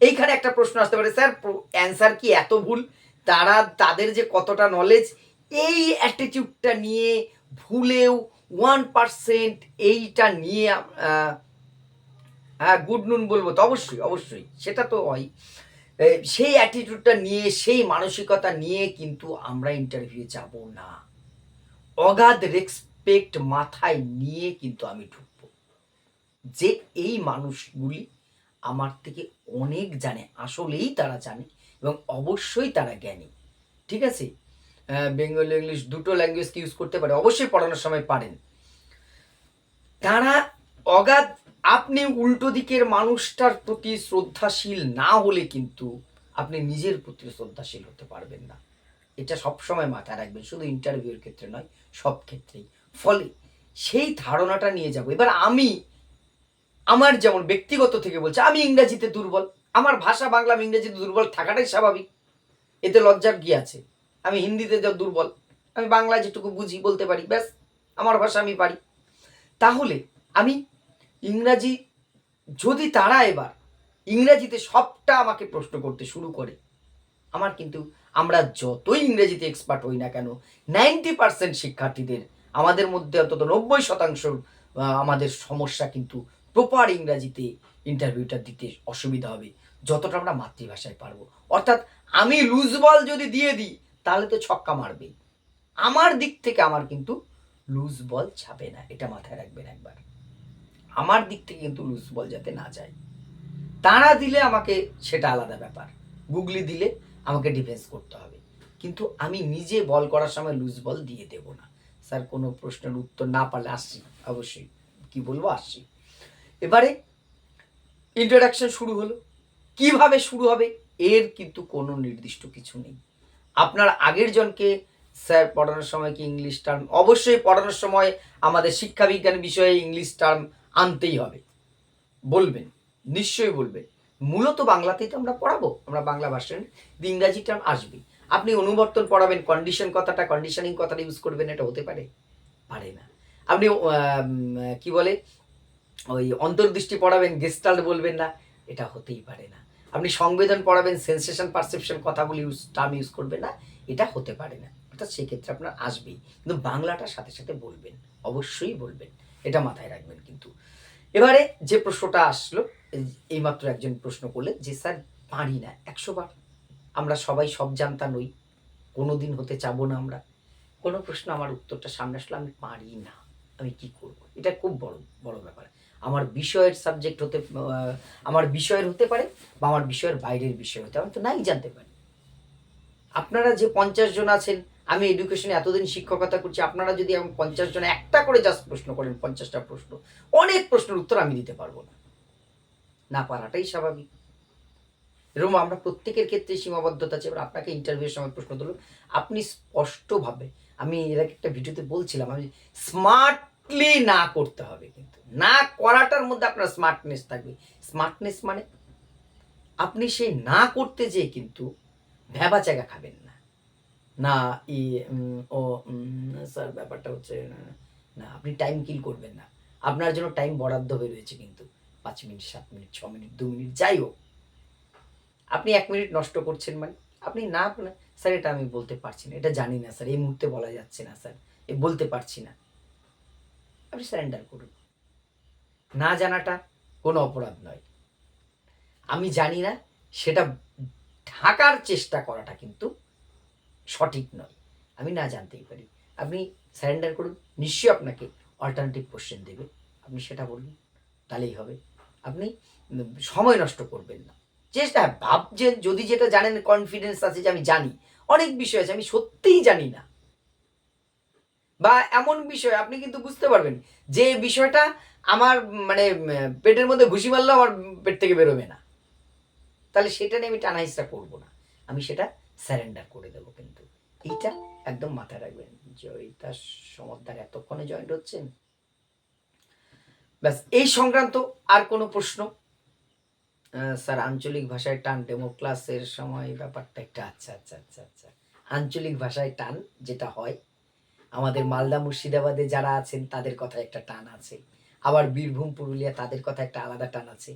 এইখানে একটা প্রশ্ন আসতে পারে, স্যার অ্যান্সার কি এত ভুল, তাদের যে কতটা নলেজ, এই অ্যাটিটিউডটা নিয়ে ভুলেও 1% এইটা নিয়ে হ্যাঁ গুড নুন বলবো তো, অবশ্যই অবশ্যই সেটা তো হয়, সেই অ্যাটিটিউডটা নিয়ে, সেই মানসিকতা নিয়ে কিন্তু আমরা ইন্টারভিউ যাব না, অগাধ রেসপেক্ট মাথায় নিয়ে কিন্তু আমি ঢুকবো, যে এই মানুষগুলি আমার থেকে অনেক জানে, আসলেই তারা জানে এবং অবশ্যই তারা জ্ঞানী, ঠিক আছে, বেঙ্গলি ইংলিশ দুটো ল্যাঙ্গুয়েজকে ইউজ করতে পারে, অবশ্যই পড়ানোর সময় পারেন। তারা অগাধ, আপনি উল্টো দিকের মানুষটার প্রতি শ্রদ্ধাশীল না হলে কিন্তু আপনি নিজের প্রতি শ্রদ্ধাশীল হতে পারবেন না। এটা সবসময় মাথায় রাখবেন, শুধু ইন্টারভিউর ক্ষেত্রে নয়, সব ক্ষেত্রেই। ফলে সেই ধারণাটা নিয়ে যাব। এবার আমি আমার যেমন ব্যক্তিগত থেকে বলছি, আমি ইংরেজিতে দুর্বল, আমার ভাষা বাংলা, আমি ইংরেজিতে দুর্বল থাকাটাই স্বাভাবিক, এতে লজ্জার কি আছে? আমি হিন্দিতে যা দুর্বল, আমি বাংলা যেটুকু বুঝি বলতে পারি, ব্যাস আমার ভাষা আমি পারি। তাহলে আমি ইংরাজি, যদি তারা এবার ইংরেজিতে সবটা আমাকে প্রশ্ন করতে শুরু করে, আমার কিন্তু, আমরা যতই ইংরেজিতে এক্সপার্ট হই না কেন, 90% শিক্ষার্থীদের, আমাদের মধ্যে অন্তত 90% আমাদের সমস্যা কিন্তু প্রপার ইংরাজিতে ইন্টারভিউটা দিতে অসুবিধা হবে, যতটা আমরা মাতৃভাষায় পারবো। অর্থাৎ আমি লুজ বল যদি দিয়ে দিই তাহলে তো ছক্কা মারবে, আমার দিক থেকে আমার কিন্তু লুজ বল যাবে না, এটা মাথায় রাখবেন একবার। আমার দিক থেকে কিন্তু লুজ বল যাতে না যায়। তারা দিলে আমাকে সেটা আলাদা ব্যাপার, গুগলি দিলে আমাকে ডিফেন্স করতে হবে, কিন্তু আমি নিজে বল করার সময় লুজ বল দিয়ে দেব না। স্যার কোনো প্রশ্নের উত্তর না পারলে আসছি, অবশ্যই কি বলবো, আসছি। এবারে ইন্ট্রোডাকশন শুরু হলো, কিভাবে শুরু হবে এর কিন্তু কোনো নির্দিষ্ট কিছু নেই। আপনার আগের জনকে স্যার পড়ানোর সময় কি ইংলিশ টার্ম, অবশ্যই পড়ানোর সময় আমাদের শিক্ষাবিজ্ঞান বিষয়ে ইংলিশ টার্ম আনতেই হবে, বলবেন, নিশ্চয়ই বলবেন। মূলত বাংলাতেই তো আমরা পড়াবো, আমরা বাংলা ভার্সন, ইংরাজি টার্ম আসবেই। আপনি অনুবর্তন পড়াবেন, কন্ডিশন কথাটা, কন্ডিশনিং কথাটা ইউজ করবেন, এটা হতে পারে? পারে না। আপনি কি বলে ওই অন্তর্দৃষ্টি পড়াবেন, গেস্টাল্ট বলবেন না, এটা হতেই পারে না। আপনি সংবেদন পড়াবেন, সেন্সেশন পারসেপশন কথাগুলি টার্ম ইউজ করবেন না, এটা হতে পারে না। অর্থাৎ সেক্ষেত্রে আপনার আসবেই, কিন্তু বাংলাটার সাথে সাথে বলবেন, অবশ্যই বলবেন, এটা মাথায় রাখবেন। কিন্তু এবারে যে প্রশ্নটা আসলো, এইমাত্র একজন প্রশ্ন করলেন যে স্যার পারি না 100 বার, আমরা সবাই সব জানতা নই, কোনো দিন হতে চাবো না আমরা, কোনো প্রশ্ন আমার উত্তরটা সামনে আসলো আমি পারি না, আমি কি করব? এটা খুব বড় বড় ব্যাপার। আমার বিষয়ের সাবজেক্ট হতে, আমার বিষয়ের হতে পারে, বা আমার বিষয়ের বাইরের বিষয় হতে, আমি তো নাই জানতে পারি। আপনারা যে 50 জন আছেন, আমি এডুকেশনে এতদিন শিক্ষকতা করছি, আপনারা যদি এখন 50 জন একটা করে জাস্ট প্রশ্ন করেন, 50টা প্রশ্ন, অনেক প্রশ্নের উত্তর আমি দিতে পারবো না, না পারাটাই স্বাভাবিক। এরকম আমরা প্রত্যেকের ক্ষেত্রে সীমাবদ্ধতা আছে। এবার আপনাকে ইন্টারভিউর সময় প্রশ্ন দিল, আপনি স্পষ্টভাবে, আমি এর আগে একটা ভিডিওতে বলছিলাম, আমি স্মার্টলি না করতে হবে, কিন্তু না করাটার মধ্যে আপনার স্মার্টনেস থাকবে। স্মার্টনেস মানে আপনি সেই না করতে যেয়ে কিন্তু ভ্যাবা জায়গা খাবেন না, না ই ও স্যার ব্যাপারটা হচ্ছে না, আপনি টাইম কিল করবেন না, আপনার জন্য টাইম বরাদ্দ হয়ে রয়েছে, কিন্তু 5 মিনিট, 7 মিনিট, 6 মিনিট, 2 মিনিট, যাই হোক, আপনি 1 মিনিট নষ্ট করছেন, মানে আপনি না বলে, স্যার এটা আমি বলতে পারছি না, এটা জানি না স্যার, এই মুহূর্তে বলা যাচ্ছে না স্যার, এ বলতে পারছি না, আপনি স্যারেন্ডার করুন। না জানাটা কোনো অপরাধ নয়, আমি জানি না সেটা ঢাকার চেষ্টা করাটা কিন্তু সঠিক নয়, আমি না জানতেই পারি, আপনি স্যারেন্ডার করুন। নিশ্চয়ই আপনাকে অল্টারনেটিভ কোশ্চেন দেবে, আপনি সেটা বলুন, তাহলেই হবে। আপনি সময় নষ্ট করবেন না, চেষ্টা, ভাবছেন যদি যেটা জানেন, কনফিডেন্স আছে যে আমি জানি, অনেক বিষয় আছে আমি সত্যিই জানি না, বা এমন বিষয় আপনি কিন্তু বুঝতে পারবেন যে বিষয়টা আমার মানে পেটের মধ্যে ঘুষি মারলেও আমার পেট থেকে বেরোবে না, তাহলে সেটা নিয়ে আমি টানা হিসা করবো না, আমি সেটা স্যারেন্ডার করে দেবো। কিন্তু এইটা একদম মাথায় রাখবেন। জয়িতা সমদ্দার এতক্ষণে জয়েন্ট হচ্ছেন, ব্যাস এই সংক্রান্ত আর কোনো প্রশ্ন? স্যার আঞ্চলিক ভাষায় টান ডেমো ক্লাসের সময় ব্যাপারটা একটা, আচ্ছা আচ্ছা আচ্ছা আচ্ছা, আঞ্চলিক ভাষায় টান যেটা হয়, আমাদের মালদা মুর্শিদাবাদে যারা আছেন তাদের কথা একটা টান আছে, আবার বীরভূম পুরুলিয়া তাদের কথা একটা আলাদা টান আছে,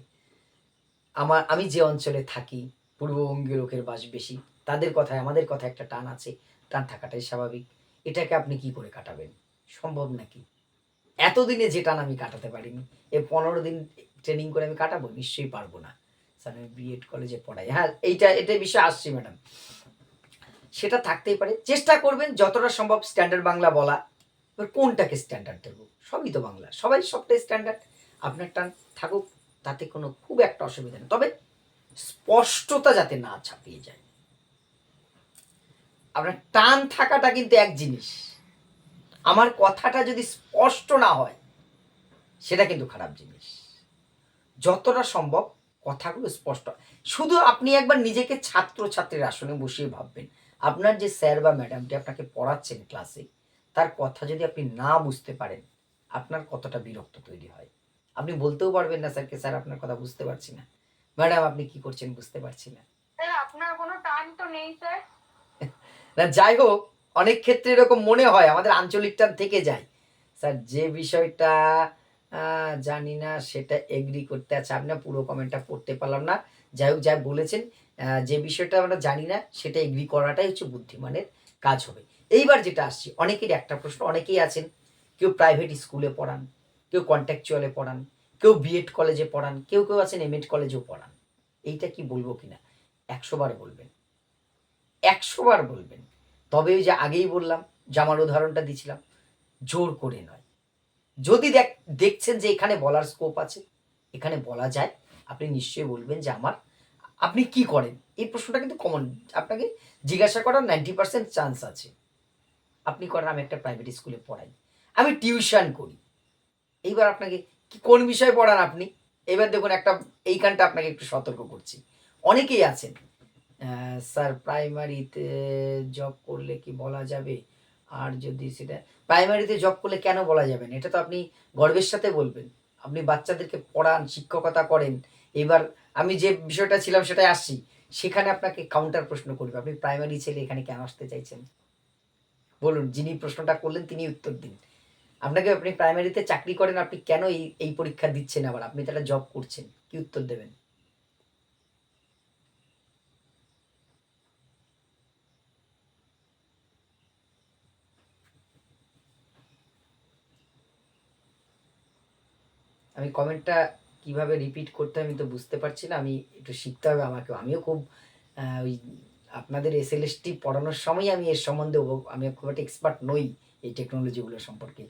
আমি যে অঞ্চলে থাকি, পূর্ববঙ্গের লোকের বাস বেশি, তাদের কথায় আমাদের কথা একটা টান আছে, টান থাকাটাই স্বাভাবিক। এটাকে আপনি কি করে কাটাবেন? সম্ভব নাকি? এতদিনে যে টান আমি কাটাতে পারিনি, 15 দিন ট্রেনিং করে আমি কাটাবো? নিশ্চয়ই পারবো না। স্যার আমি বিএড কলেজে পড়াই, হ্যাঁ এটা বিষয়ে আসছি ম্যাডাম, সেটা থাকতেই পারে। চেষ্টা করবেন যতটা সম্ভব স্ট্যান্ডার্ড বাংলা বলা। এবার কোনটাকে স্ট্যান্ডার্ড দেবো? সবই তো বাংলা, সবাই সবটাই স্ট্যান্ডার্ড, আপনার টান থাকুক, তাতে কোনো খুব একটা অসুবিধা নেই, তবে স্পষ্টতা যাতে না ছাপিয়ে যায়। আপনার টান থাকাটা কিন্তু এক জিনিস, আমার কথাটা যদি স্পষ্ট না হয় সেটা কিন্তু খারাপ জিনিস। যতটা সম্ভব কথাগুলো স্পষ্ট, শুধু আপনি একবার নিজেকে ছাত্রছাত্রীর আসনে বসিয়ে ভাববেন, আপনার যে স্যার বা ম্যাডামটি আপনাকে পড়াচ্ছেন ক্লাসে, তার কথা যদি আপনি না বুঝতে পারেন, আপনার কতটা বিরক্ত তৈরি হয়। আপনি বলতেও পারবেন না স্যারকে, স্যার আপনার কথা বুঝতে পারছি না, ম্যাডাম আপনি কি করছেন বুঝতে পারছি না। স্যার আপনার কোনো টান তো নেই স্যার। না যাই হোক, অনেক ক্ষেত্রে এরকম মনে হয়, আমাদের আঞ্চলিকটা থেকে যায়, স্যার যে বিষয়টা জানি না সেটা এগ্রি করতে, আচ্ছা আমি না পুরো কমেন্টটা পড়তে পারলাম না, যাই হোক যা বলেছেন, যে বিষয়টা আমরা জানি না সেটা এগ্রি করাটাই হচ্ছে বুদ্ধিমানের কাজ হবে। এইবার যেটা আসছি, অনেকেরই একটা প্রশ্ন, অনেকেই আছেন কেউ প্রাইভেট স্কুলে পড়ান, কেউ কন্ট্রাকচুয়ালে পড়ান, কেউ বিএড কলেজে পড়ান, কেউ কেউ আছেন এমএড কলেজেও পড়ান, এইটা কি বলবো কিনা 100 বার বলবেন, 100 বার বলবেন। তবে ওই যে আগেই বললাম, জামার উদাহরণটা দিছিলাম, জোর করে নয়। যদি দেখছেন যে এখানে বলার স্কোপ আছে, এখানে বলা যায়, আপনি নিশ্চয়ই বলবেন যে আমার, আপনি কি করেন, এই প্রশ্নটা কিন্তু কমন আপনাকে জিজ্ঞাসা করার 90% চান্স আছে। আপনি করেন আমি একটা প্রাইভেট স্কুলে পড়াই, আমি টিউশন করি। এইবার আপনাকে কি কোন বিষয়ে পড়ান আপনি, এবার দেখুন একটা, এইখানটা আপনাকে একটু সতর্ক করছি। অনেকেই আছেন স্যার প্রাইমারিতে জব করলে কি বলা যাবে, আর যদি সেটা প্রাইমারিতে জব করলে কেন বলা যাবে না, এটা তো আপনি গর্বের সাথে বলবেন, আপনি বাচ্চাদেরকে পড়ান, শিক্ষকতা করেন। এবার আমি যে বিষয়টা ছিলাম সেটাই আসছি, সেখানে আপনাকে কাউন্টার প্রশ্ন করবে, আপনি প্রাইমারি ছেলে এখানে কেন আসতে চাইছেন, বলুন, যিনি প্রশ্নটা করলেন তিনি উত্তর দিন। আপনাকে, আপনি প্রাইমারিতে চাকরি করেন, আপনি কেন এই এই পরীক্ষা দিচ্ছেন, আবার আপনি তো একটা জব করছেন, কি উত্তর দেবেন? আমি কমেন্টটা কিভাবে রিপিট করতে হয় আমি তো বুঝতে পারছি না, আমি একটু শিখতে হবে আমাকেও, আমিও খুব ওই আপনাদের এসএলএসটি পড়ানোর সময় আমি এর সম্বন্ধে আমি খুব একটা এক্সপার্ট নই এই টেকনোলজিগুলো সম্পর্কে।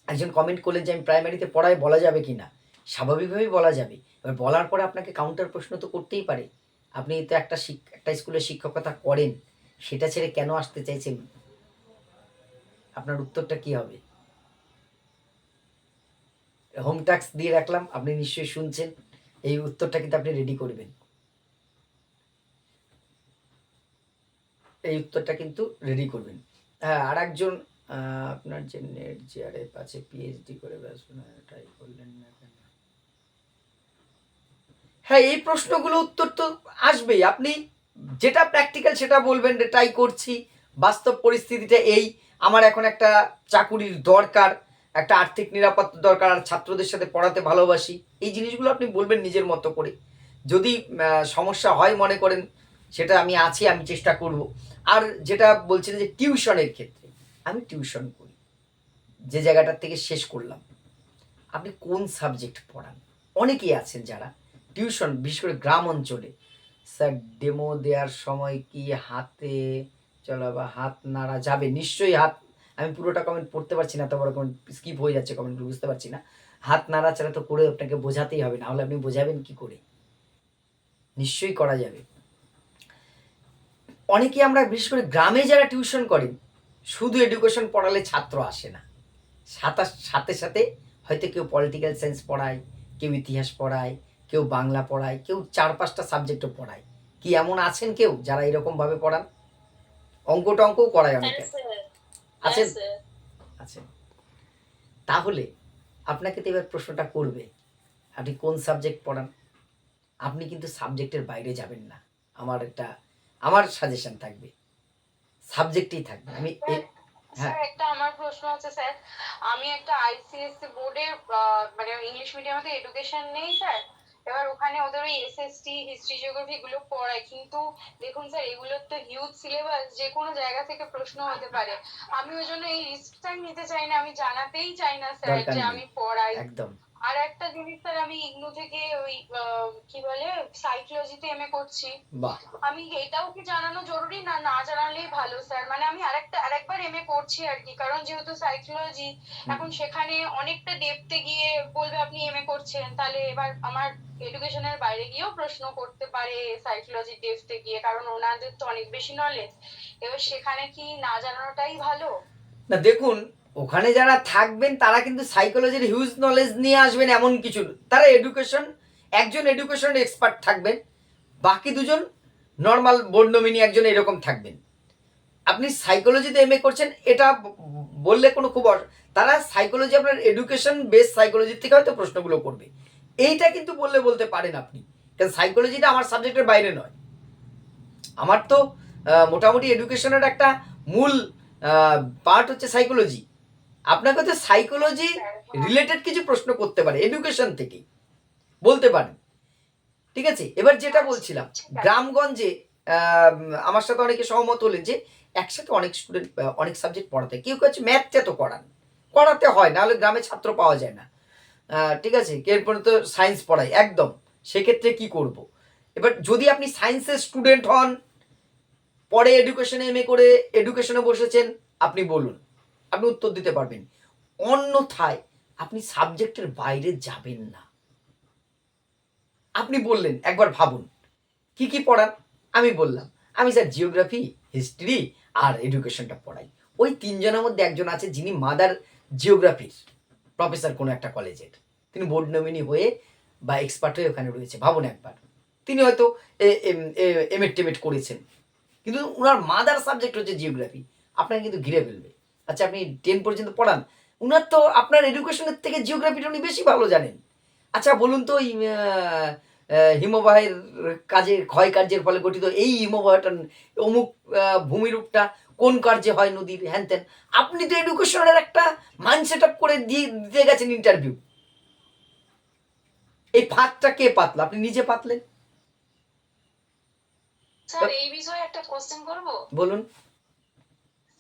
একজন কমেন্ট করলেন যে আমি প্রাইমারিতে পড়াই, বলা যাবে কি না, স্বাভাবিকভাবেই বলা যাবে। এবার বলার পরে আপনাকে কাউন্টার প্রশ্ন তো করতেই পারে, আপনি তো একটা স্কুলে শিক্ষকতা করেন, সেটা ছেড়ে কেন আসতে চাইছেন, আপনার উত্তরটা কি হবে? হোম টাস্ক দিয়ে রাখলাম, আপনি নিশ্চয়ই শুনছেন, এই উত্তরটা কিন্তু আপনি রেডি করবেন, এই উত্তরটা কিন্তু রেডি করবেন। হ্যাঁ, আর একজন আপনার যে নেট জিআরএফ আছে, পিএইচডি করে ট্রাই করলেন না কেন? হ্যাঁ, এই প্রশ্নগুলো উত্তর তো আসবেই, আপনি যেটা প্র্যাকটিক্যাল সেটা বলবেন, ট্রাই করছি, বাস্তব পরিস্থিতিটা এই, আমার এখন একটা চাকুরির দরকার, একটা আর্থিক নিরাপত্তা দরকার, আর ছাত্রদের সাথে পড়াতে ভালোবাসি, এই জিনিসগুলো আপনি বলবেন নিজের মতো করে। যদি সমস্যা হয় মনে করেন, সেটা আমি আছি, আমি চেষ্টা করব। আর যেটা বলছেন যে টিউশনের ক্ষেত্রে, আমি টিউশন করি, যে জায়গাটার থেকে শেষ করলাম, আপনি কোন সাবজেক্ট পড়ান? অনেকেই আছেন যারা টিউশন, বিশেষ করে গ্রাম অঞ্চলে, স্যার ডেমো দেওয়ার সময় কি হাতে চলা বা হাত নাড়া যাবে? নিশ্চয়ই হাত, আমি পুরোটা কমেন্ট পড়তে পারছি না, তো বড় কমেন্ট স্কিপ হয়ে যাচ্ছে, কমেন্টগুলো বুঝতে পারছি না। হাত নাড়াচাড়া তো করে আপনাকে বোঝাতেই হবে, না হলে আপনি বোঝাবেন কি করে? নিশ্চয়ই করা যাবে। অনেকে আমরা বিশেষ করে গ্রামে যারা টিউশন করেন, শুধু এডুকেশন পড়ালে ছাত্র আসে না, সাথে সাথে হয়তো কেউ পলিটিক্যাল সায়েন্স পড়ায়, কেউ ইতিহাস পড়ায়, কেউ বাংলা পড়ায়, কেউ 4-5টা সাবজেক্টও পড়ায়। কি এমন আছেন কেউ যারা এরকমভাবে পড়ান? অঙ্ক টঙ্কও করায় অনেকে, আছেন? আছেন। তাহলে আপনাকে তো এবার প্রশ্নটা করবে, আপনি কোন সাবজেক্ট পড়ান? আপনি কিন্তু সাবজেক্টের বাইরে যাবেন না, আমার সাজেশন থাকবে সাবজেক্টেই থাকবে। আমি হ্যাঁ, স্যার একটা আমার প্রশ্ন আছে স্যার, আমি একটা আইসিএসসি বোর্ডের মানে ইংলিশ মিডিয়ামে এডুকেশন নেই স্যার, এবার ওখানে ওদের ওই এসএসটি হিস্ট্রি জিওগ্রাফি এগুলো পড়ায়, কিন্তু দেখুন স্যার এগুলোর তো হিউজ সিলেবাস, যে কোনো জায়গা থেকে প্রশ্ন হতে পারে, আমি ওই জন্য এই রিস্কটা নিতে চাই না, আমি জানাতেই চাই না স্যার দরকার যে নেই আমি পড়াই। একদম। আর একটা জিনিস স্যার, আমি ইগনু থেকে ওই কি বলে সাইকোলজিতে এমএ করছি, বাহ, আমি এটাও কি জানানো জরুরি না, না জানালেই ভালো স্যার? মানে আমি আরেকবার এমএ করছি আর কি, কারণ যেহেতু সাইকোলজি এখন সেখানে অনেকটা ডেপথে গিয়ে বলবে আপনি এমএ করছেন, তাহলে এবার আমার এডুকেশনের বাইরে গিয়েও প্রশ্ন করতে পারে সাইকোলজি টেস্টে গিয়ে, কারণ ওনাদের তো অনেক বেশি নলেজ। এবার সেখানে কি না জানানোটাই ভালো? না দেখুন, ওখানে যারা থাকবেন তারা কিন্তু সাইকোলজির হিউজ নলেজ নিয়ে আসবেন এমন কিছু না। তারা একজন এডুকেশন এক্সপার্ট থাকবেন, বাকি দুজন নর্মাল বন্যমিনী একজন এরকম থাকবেন। আপনি সাইকোলজিতে এমএ করছেন এটা বললে কোনো তারা সাইকোলজি আপনার এডুকেশন বেস সাইকোলজির থেকে হয়তো প্রশ্নগুলো করবে, এইটা কিন্তু বলতে পারেন আপনি, কারণ সাইকোলজিটা আমার সাবজেক্টের বাইরে নয়। আমার তো মোটামুটি এডুকেশনের একটা মূল পার্ট হচ্ছে সাইকোলজি। আপনাকে তো সাইকোলজি রিলেটেড কিছু প্রশ্ন করতে পারে এডুকেশন থেকেই, বলতে পারেন। ঠিক আছে, এবার যেটা বলছিলাম, গ্রামগঞ্জে আমার সাথে অনেকে সহমত হলেন যে একসাথে অনেক স্টুডেন্ট অনেক সাবজেক্ট পড়াতে, কেউ কেউ হচ্ছে ম্যাথটা তো করাতে হয়, নাহলে গ্রামে ছাত্র পাওয়া যায় না। ঠিক আছে, এরপরে তো সায়েন্স পড়াই একদম, সেক্ষেত্রে কি করব। এবার যদি আপনি সায়েন্সের স্টুডেন্ট হন, পরে এডুকেশনে এমএ করে এডুকেশনে বসেছেন, আপনি বলুন, আপনি উত্তর দিতে পারবেন। অন্যথায় আপনি সাবজেক্টের বাইরে যাবেন না। আপনি বললেন, একবার ভাবুন কি কি পড়ান। আমি বললাম আমি স্যার জিওগ্রাফি, হিস্ট্রি আর এডুকেশনটা পড়াই। ওই তিনজনের মধ্যে একজন আছে যিনি মাদার জিওগ্রাফির প্রফেসর কোনো একটা কলেজের, তিনি বোর্ড নমিনি হয়ে বা এক্সপার্ট হয়ে ওখানে রয়েছে। ভাবুন একবার, তিনি হয়তো এমএড টেমেড করেছেন, কিন্তু ওনার মাদার সাবজেক্ট হচ্ছে জিওগ্রাফি। আপনাকে কিন্তু ঘিরে ফেলবে। আচ্ছা আপনি 10 পর্যন্ত পড়ান, উনার তো আপনার এডুকেশনের থেকে জিওগ্রাফিটা উনি বেশি ভালো জানেন। আচ্ছা বলুন তো হিমবাহের ক্ষয় কার্যের ফলে গঠিত এই হিমবাহটা অমুক ভূমিরূপটা কোন কার্যে হয় নদীর, হ্যান ত্যান। আপনি তো এডুকেশনের একটা মাইন্ড সেট আপ করে দিতে গেছেন ইন্টারভিউ। এই ফাঁকটা কে পাতলো? আপনি নিজে পাতলেন। স্যার এই বিষয়ে একটা কোশ্চেন করব। বলুন।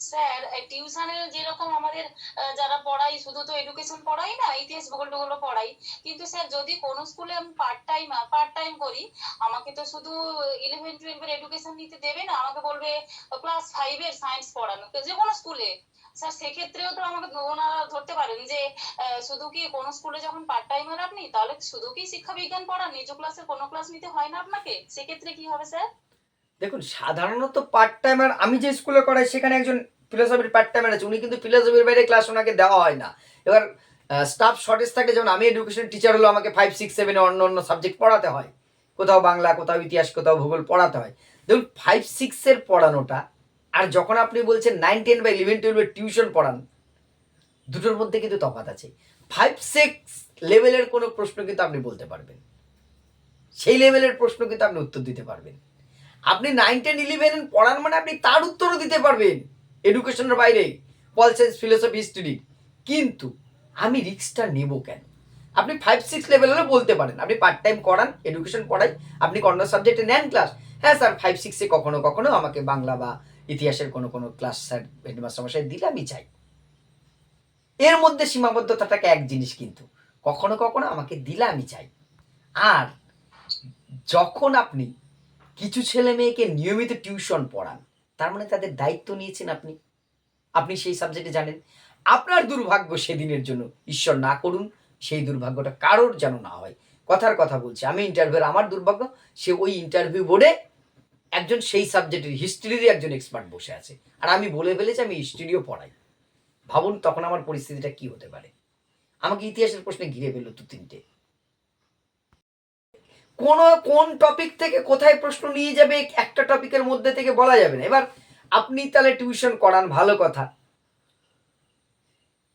স্যার টিউশনে যেরকম আমাদের যারা পড়াই, শুধু তো এডুকেশন পড়াই না, ইতিহাস ভূগোল টুগোলও পড়াই, কিন্তু স্যার যদি কোনো স্কুলে আমি পার্ট টাইম করি, আমাকে তো শুধু 11-12 এর এডুকেশন নিতে দেবে না, আমাকে বলবে ক্লাস 5 এর সায়েন্স পড়ানো, তো যে কোনো স্কুলে। স্যার সেক্ষেত্রেও তো আমাকে ওনারা ধরতে পারেন যে শুধু কি কোনো স্কুলে যখন পার্ট টাইমার আপনি, তাহলে শুধু কি শিক্ষা বিজ্ঞান পড়ান, নিজ ক্লাসে কোনো ক্লাস নিতে হয় না আপনাকে, সেক্ষেত্রে কি হবে স্যার? দেখুন, সাধারণত পার্ট টাইমার আমি যে স্কুলে করাই সেখানে একজন ফিলোসফির পার্ট টাইমার আছে, উনি কিন্তু ফিলোসফির বাইরে ক্লাস ওনাকে দেওয়া হয় না। এবার স্টাফ শর্টেজ থাকে, যেমন আমি এডুকেশন টিচার হলো, আমাকে 5, 6, 7 অন্য অন্য সাবজেক্ট পড়াতে হয়, কোথাও বাংলা, কোথাও ইতিহাস, কোথাও ভূগোল পড়াতে হয়। দেখুন 5, 6 পড়ানোটা আর যখন আপনি বলছেন 9, 10 বা 11, 12 টিউশন পড়ান, দুটোর মধ্যে কিন্তু তফাৎ আছে। 5, 6 লেভেলের কোনো প্রশ্ন কিন্তু আপনি বলতে পারবেন, সেই লেভেলের প্রশ্ন কিন্তু আপনি উত্তর দিতে পারবেন। আপনি 9, 10, 11 পড়ান মানে আপনি তার উত্তরও দিতে পারবেন এডুকেশনের বাইরে, পল সায়েন্স, ফিলোসফি, হিস্ট্রি। কিন্তু আমি রিস্কটা নেব কেন? আপনি 5, 6 লেভেল হলে বলতে পারেন, আপনি পার্ট টাইম করান, এডুকেশন পড়াই, আপনি অন্য সাবজেক্টে নেন ক্লাস। হ্যাঁ স্যার 5, 6 কখনো কখনো আমাকে বাংলা বা ইতিহাসের কোনো কোনো ক্লাস স্যার হেডমাস্টার মশাই দিলে আমি চাই। এর মধ্যে সীমাবদ্ধতাটাকে এক জিনিস, কিন্তু কখনো কখনো আমাকে দিলে আমি চাই। আর যখন আপনি কিছু ছেলে মেয়েকে নিয়মিত টিউশন পড়ান, তার মানে তাদের দায়িত্ব নিয়েছেন আপনি, আপনি সেই সাবজেক্টে জানেন। আপনার দুর্ভাগ্য সেদিনের জন্য, ঈশ্বর না করুন সেই দুর্ভাগ্যটা কারোর যেন না হয়। কথার কথা বলছি, আমি ইন্টারভিউর, আমার দুর্ভাগ্য সে ওই ইন্টারভিউ বোর্ডে একজন সেই সাবজেক্টের হিস্ট্রিরই একজন এক্সপার্ট বসে আছে, আর আমি বলে ফেলেছি আমি হিস্ট্রিও পড়াই। ভাবুন তখন আমার পরিস্থিতিটা কি হতে পারে। আমাকে ইতিহাসের প্রশ্নে ঘিরে ফেললো 2-3টে। কোন টপিক থেকে কোথায় প্রশ্ন নিয়ে যাবে একটা টপিকের মধ্যে থেকে বলা যাবে না। এবার আপনি তাহলে টিউশন করান, ভালো কথা।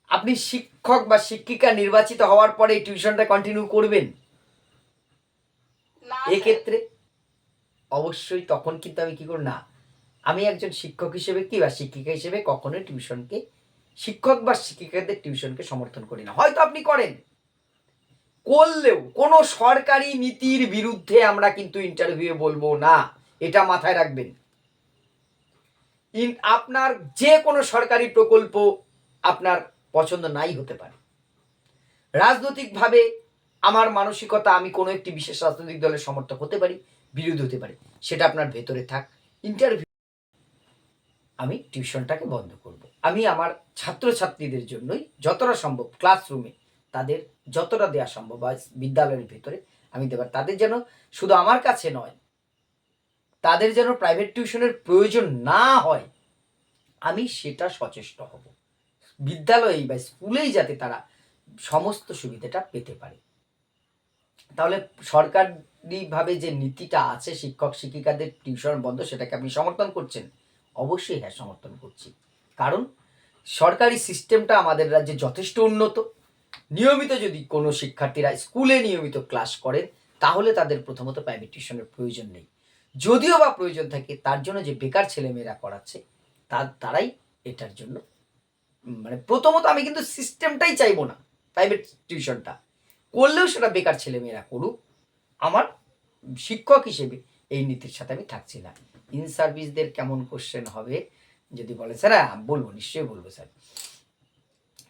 আপনি শিক্ষক বা শিক্ষিকা নির্বাচিত হওয়ার পরে এই টিউশনটা কন্টিনিউ করবেন? এক্ষেত্রে অবশ্যই তখন কিন্তু আমি কি করব না, আমি একজন শিক্ষক হিসেবে কি বা শিক্ষিকা হিসেবে কখনোই টিউশনকে, শিক্ষক বা শিক্ষিকাদের টিউশনকে সমর্থন করি না। হয়তো আপনি করেন, করলেও কোনো সরকারি নীতির বিরুদ্ধে আমরা কিন্তু ইন্টারভিউ বলবো না, এটা মাথায় রাখবেন। আপনার যে কোনো সরকারি প্রকল্প আপনার পছন্দ নাই হতে পারে, রাজনৈতিকভাবে আমার মানসিকতা, আমি কোনো একটি বিশেষ রাজনৈতিক দলের সমর্থক হতে পারি, বিরোধী হতে পারে, সেটা আপনার ভেতরে থাক। ইন্টারভিউ আমি টিউশনটাকে বন্ধ করব। আমি আমার ছাত্রছাত্রীদের জন্যই যতটা সম্ভব ক্লাসরুমে তাদের যতটা দেওয়া সম্ভব বা বিদ্যালয়ের ভেতরে আমি দিতে পারি। তাদের যেন শুধু আমার কাছে নয়, তাদের যেন প্রাইভেট টিউশনের প্রয়োজন না হয়, আমি সেটা সচেষ্ট হব। বিদ্যালয়েই বা স্কুলেই যাতে তারা সমস্ত সুবিধাটা পেতে পারে। তাহলে সরকারিভাবে যে নীতিটা আছে শিক্ষক শিক্ষিকাদের টিউশন বন্ধ, সেটাকে আপনি সমর্থন করছেন? অবশ্যই হ্যাঁ, সমর্থন করছি। কারণ সরকারি সিস্টেমটা আমাদের রাজ্যে যথেষ্ট উন্নত। নিয়মিত যদি কোনো শিক্ষার্থীরা স্কুলে নিয়মিত ক্লাস করেন, তাহলে তাদের প্রথমত প্রাইভেট টিউশনের প্রয়োজন নেই। যদিও বা প্রয়োজন থাকে, তার জন্য যে বেকার ছেলেমেয়েরা করাচ্ছে তারাই এটার জন্য মানে প্রথমত আমি কিন্তু সিস্টেমটাই চাইবো না, প্রাইভেট টিউশনটা করলেও সেটা বেকার ছেলেমেয়েরা করুক। আমার শিক্ষক হিসেবে এই নীতির সাথে আমি থাকছি না। ইন সার্ভিসদের কেমন কোশ্চেন হবে যদি বলে স্যার, বলবো, নিশ্চয়ই বলবো স্যার।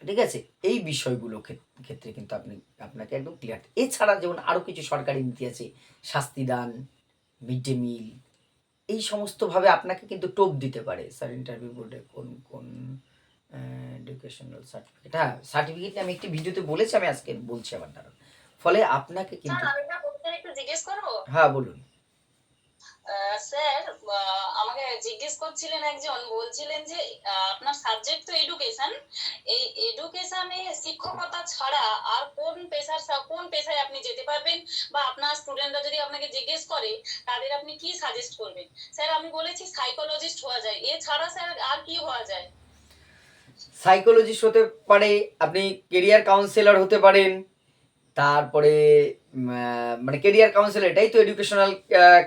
ঠিক আছে, এই বিষয়গুলো ক্ষেত্রে কিন্তু আপনাকে একদম ক্লিয়ার। এছাড়া যেমন আরও কিছু সরকারি নীতি আছে, শাস্তিদান, মিড ডে মিল, এই সমস্তভাবে আপনাকে কিন্তু টোপ দিতে পারে। স্যার ইন্টারভিউ বোর্ডে কোন কোন এডুকেশনাল সার্টিফিকেট, হ্যাঁ সার্টিফিকেট আমি একটি ভিডিওতে বলেছি, আমি আজকে বলছি আবার দাঁড়ান। ফলে আপনাকে কিন্তু, আমি না কোশ্চেন একটু জিজ্ঞেস করবো? হ্যাঁ বলুন। স্যার, আমাকে জিজ্ঞেস করছিলেন একজন, বলছিলেন যে আপনার সাবজেক্ট তো এডুকেশন, এই এডুকেশনে শিক্ষকতা ছাড়া আর কোন পেশায় আপনি যেতে পারবেন, বা আপনার স্টুডেন্টরা যদি আপনাকে জিজ্ঞেস করে তাদের আপনি কি সাজেস্ট করবেন? স্যার আমি বলেছি সাইকোলজিস্ট হওয়া যায়, এছাড়া স্যার আর কি হওয়া যায়? সাইকোলজিস্ট হতে পারে, আপনি কেরিয়ার কাউন্সিলর হতে পারেন, তারপরে মানে কেরিয়ার কাউন্সিলর, এটাই তো এডুকেশনাল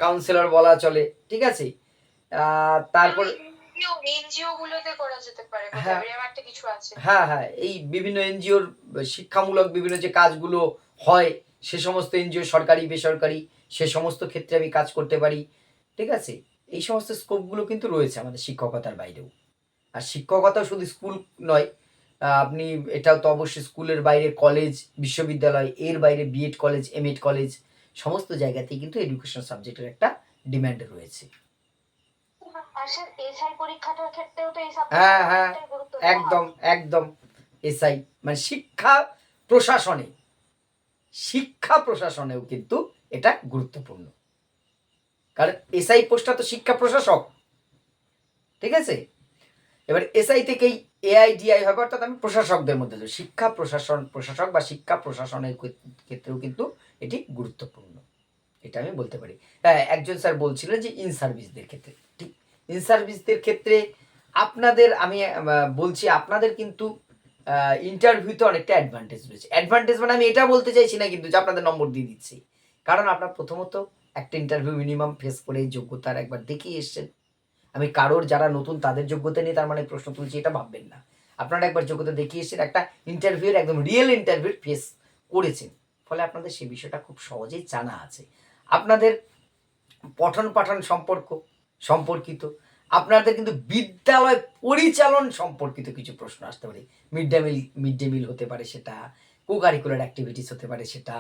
কাউন্সিলর বলা চলে। ঠিক আছে, তারপর এনজিও গুলোতে করা যেতে পারে, হ্যাঁ একটা কিছু আছে। হ্যাঁ হ্যাঁ, এই বিভিন্ন এনজিওর শিক্ষামূলক বিভিন্ন যে কাজগুলো হয়, সে সমস্ত এনজিও সরকারি বেসরকারি, সে সমস্ত ক্ষেত্রে আমি কাজ করতে পারি। ঠিক আছে, এই সমস্ত স্কোপগুলো কিন্তু রয়েছে আমাদের শিক্ষকতার বাইরেও। আর শিক্ষকতাও শুধু স্কুল নয়, আপনি এটাও তো অবশ্যই স্কুলের বাইরে কলেজ, বিশ্ববিদ্যালয়, এর বাইরে বিএড কলেজ, এমএড কলেজ, সমস্ত জায়গাতেই কিন্তু এডুকেশন সাবজেক্টের একটা ডিমান্ড রয়েছে। আর স্যার এসআই পরীক্ষাটার ক্ষেত্রেও তো এই হ্যাঁ হ্যাঁ, সাবজেক্টটাই গুরুত্ব দেওয়া হয়। একদম একদম। এসআই মানে শিক্ষা প্রশাসনেও কিন্তু এটা গুরুত্বপূর্ণ। কারণ এসআই পোস্টটা তো শিক্ষা প্রশাসক। ঠিক আছে, এবার এসআই থেকেই এআইডিআই হবে, অর্থাৎ আমি প্রশাসকদের মধ্যে শিক্ষা প্রশাসক বা শিক্ষা প্রশাসনের ক্ষেত্রেও কিন্তু এটি গুরুত্বপূর্ণ, এটা আমি বলতে পারি। হ্যাঁ, একজন স্যার বলছিলেন যে ইন সার্ভিসদের ক্ষেত্রে, ঠিক ইন সার্ভিসদের ক্ষেত্রে আপনাদের আমি বলছি, আপনাদের কিন্তু ইন্টারভিউতে অনেকটা অ্যাডভান্টেজ রয়েছে। অ্যাডভান্টেজ মানে আমি এটা বলতে চাইছি না কিন্তু যে আপনাদের নম্বর দিয়ে দিচ্ছি, কারণ আপনার প্রথমত একটা ইন্টারভিউ মিনিমাম ফেস করে যোগ্যতার একবার দেখিয়ে এসছেন। আমি কারোর যারা নতুন তাদের যোগ্যতা নিয়ে তার মানে প্রশ্ন তুলছি এটা ভাববেন না। আপনারা একবার যোগ্যতা দেখিয়ে এসেছেন, একটা ইন্টারভিউর একদম রিয়েল ইন্টারভিউ ফেস করেছেন, ফলে আপনাদের সেই বিষয়টা খুব সহজেই জানা আছে। আপনাদের পঠন পাঠন সম্পর্কিত, আপনাদের কিন্তু বিদ্যালয় পরিচালন সম্পর্কিত কিছু প্রশ্ন আসতে পারে। মিড ডে মিল হতে পারে, সেটা কো কারিকুলার অ্যাক্টিভিটিস হতে পারে, সেটা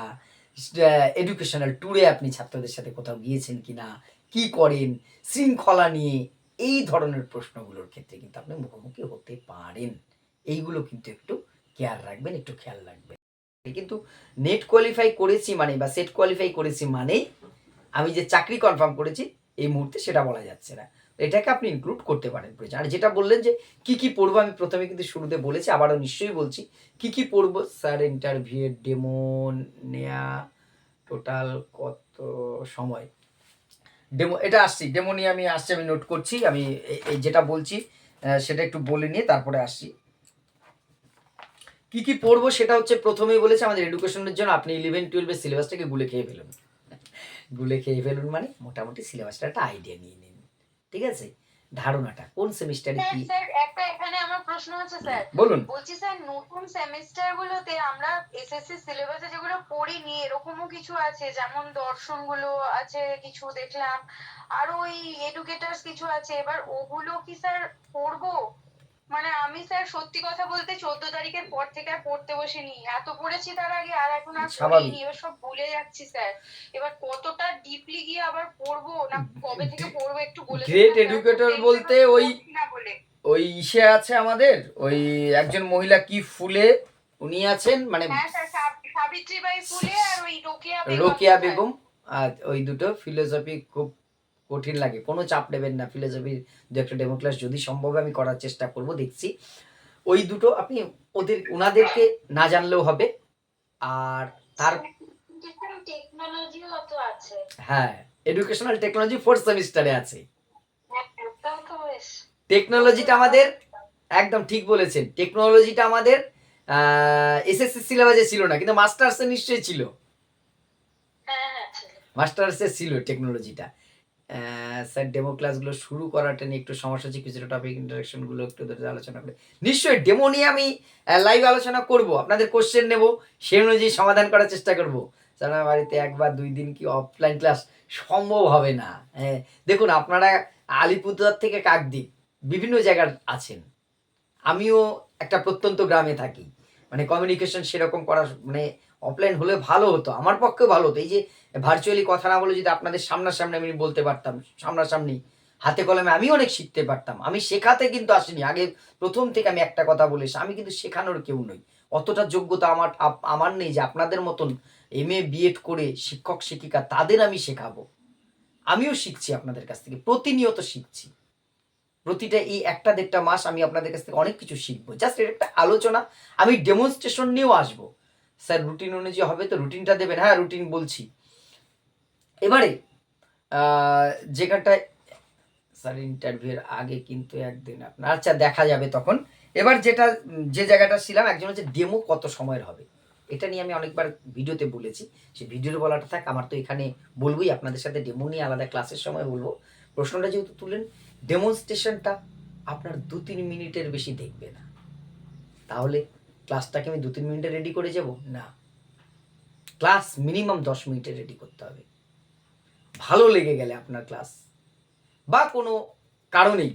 এডুকেশনাল ট্যুরে আপনি ছাত্রদের সাথে কোথাও গিয়েছেন কিনা, কি করেন, শৃঙ্খলা নিয়ে, এই ধরনের প্রশ্নগুলোর ক্ষেত্রে কিন্তু আপনি মুখোমুখি হতে পারেন। এইগুলো কিন্তু একটু কেয়ার রাখবেন, একটু খেয়াল রাখবেন। কিন্তু নেট কোয়ালিফাই করেছি মানে বা সেট কোয়ালিফাই করেছি মানেই আমি যে চাকরি কনফার্ম করেছি এই মুহূর্তে সেটা বলা যাচ্ছে না। এটাকে আপনি ইনক্লুড করতে পারেন প্রয়োজন। আর যেটা বললেন যে কি কি পড়বো, আমি প্রথমে কিন্তু শুরুতে বলেছি, আবারও নিশ্চয়ই বলছি কি কি পড়বো। স্যার ইন্টারভিউয়ের ডেমো নেয়া টোটাল কত সময়, ডেমো এটা আসছি, ডেমো নিয়ে আমি আসছি, আমি নোট করছি, আমি এই যেটা বলছি সেটা একটু বলে নিয়ে তারপরে আসছি। কি কি পড়বো সেটা হচ্ছে প্রথমেই বলেছে আমাদের এডুকেশনের জন্য আপনি 11-12 সিলেবাসটাকে গুলে খেয়ে ফেলুন মানে মোটামুটি সিলেবাসটা একটা আইডিয়া নিয়ে নিন। ঠিক আছে, ধারণাটা কোন সেমিস্টারে কি। স্যার একটা এখানে আমার প্রশ্ন আছে স্যার, বলুন। বলছি স্যার নতুন সেমিস্টার গুলোতে আমরা এসএসসি সিলেবাসে যেগুলো পড়িনি এরকমও কিছু আছে, যেমন দর্শন গুলো আছে কিছু দেখলাম, আর ওই এডুকেটার্স কিছু আছে, এবার ওগুলো কি স্যার পড়বো? মানে আমি স্যার সত্যি কথা বলতে 14 তারিখের পর থেকে আর পড়তে বসিনি, এত পড়েছি তার আগে, আর এখন আর পড়িনি, এবার সব ভুলে যাচ্ছি স্যার। এবার কতটা ডিপলি গিয়ে আবার পড়বো না কবে থেকে পড়বো একটু বলে দিন। গ্রেট এডুকেটর বলতে ওই ইসে আছে আমাদের ওই একজন মহিলা কি ফুলে উনি আছেন, মানে হ্যাঁ স্যার সাবিত্রীবাই ফুলে আর ওই রোকেয়া বেগম। আর ওই দুটো ফিলোসফি খুব কঠিন লাগে, কোনো চাপ নেবেন না। ফিলোসফির দু একটা ডেমো ক্লাস যদি সম্ভব আমি করার চেষ্টা করব, দেখছি। ওই দুটো আপনি ওনাদেরকে না জানলেও হবে। আর তার টেকনোলজিও তো আছে। হ্যাঁ, এডুকেশনাল টেকনোলজি 4th সেমিস্টারে আছে। একদম তো বেশ। টেকনোলজিটা আমাদের একদম ঠিক বলেছেন, টেকনোলজিটা আমাদের এসএসসি সিলেবাসে ছিল না, কিন্তু মাস্টার্সে নিশ্চয়ই ছিল। হ্যাঁ, মাস্টার্সে ছিল টেকনোলজিটা। স্যার ডেমো ক্লাসগুলো শুরু করাটা নিয়ে একটু সমস্যা হচ্ছে, কিছুটা টপিক ইন্টারাকশনগুলো একটু ধরে আলোচনা করে নিশ্চয়ই ডেমো নিয়ে আমি লাইভ আলোচনা করব, আপনাদের কোশ্চেন নেব, সেই অনুযায়ী সমাধান করার চেষ্টা করব। স্যার আমার বাড়িতে 1 বা 2 দিন কি অফলাইন ক্লাস সম্ভব হবে না। হ্যাঁ, দেখুন আপনারা আলিপুরদুয়ার থেকে কাকদ্বীপ বিভিন্ন জায়গার আছেন, আমিও একটা প্রত্যন্ত গ্রামে থাকি, মানে কমিউনিকেশন সেরকম করার মানে অফলাইন হলে ভালো হতো, আমার পক্ষেও ভালো হতো। এই যে ভার্চুয়ালি কথা না বলে যদি আপনাদের সামনাসামনি আমি বলতে পারতাম, সামনাসামনি হাতে কলমে, আমি অনেক শিখতে পারতাম। আমি শেখাতে কিন্তু আসিনি, আগে প্রথম থেকে আমি একটা কথা বলেছি, আমি কিন্তু শেখানোর কেউ নই, অতটা যোগ্যতা আমার নেই যে আপনাদের মতন MA BEd করে শিক্ষক শিক্ষিকা তাদের আমি শেখাবো। আমিও শিখছি আপনাদের কাছ থেকে, প্রতিনিয়ত শিখছি। প্রতিটা এই 1-1.5 মাস আমি আপনাদের কাছ থেকে অনেক কিছু শিখবো। জাস্ট এর একটা আলোচনা, আমি ডেমনস্ট্রেশন নিয়েও আসবো। স্যার রুটিন অনুযায়ী হবে তো, রুটিনটা দেবেন? হ্যাঁ, রুটিন বলছি। এবারে যেখানটায় স্যার ইন্টারভিউয়ের আগে কিন্তু একদিন আপনার, আচ্ছা দেখা যাবে তখন। এবার যে জায়গাটা ছিলাম, একজন হচ্ছে ডেমো কত সময়ের হবে, এটা নিয়ে আমি অনেকবার ভিডিওতে বলেছি, সেই ভিডিওর বলাটা থাক, আমার তো এখানে বলবোই, আপনাদের সাথে ডেমো নিয়ে আলাদা ক্লাসের সময় বলবো। প্রশ্নটা যেহেতু তুললেন, ডেমনস্ট্রেশনটা আপনার 2-3 মিনিটের বেশি দেখবে না, তাহলে ক্লাসটাকে আমি 2-3 মিনিটে রেডি করে যাব না, ক্লাস মিনিমাম 10 মিনিটে রেডি করতে হবে। ভালো লেগে গেলে আপনার ক্লাস বা কোনো কারণেই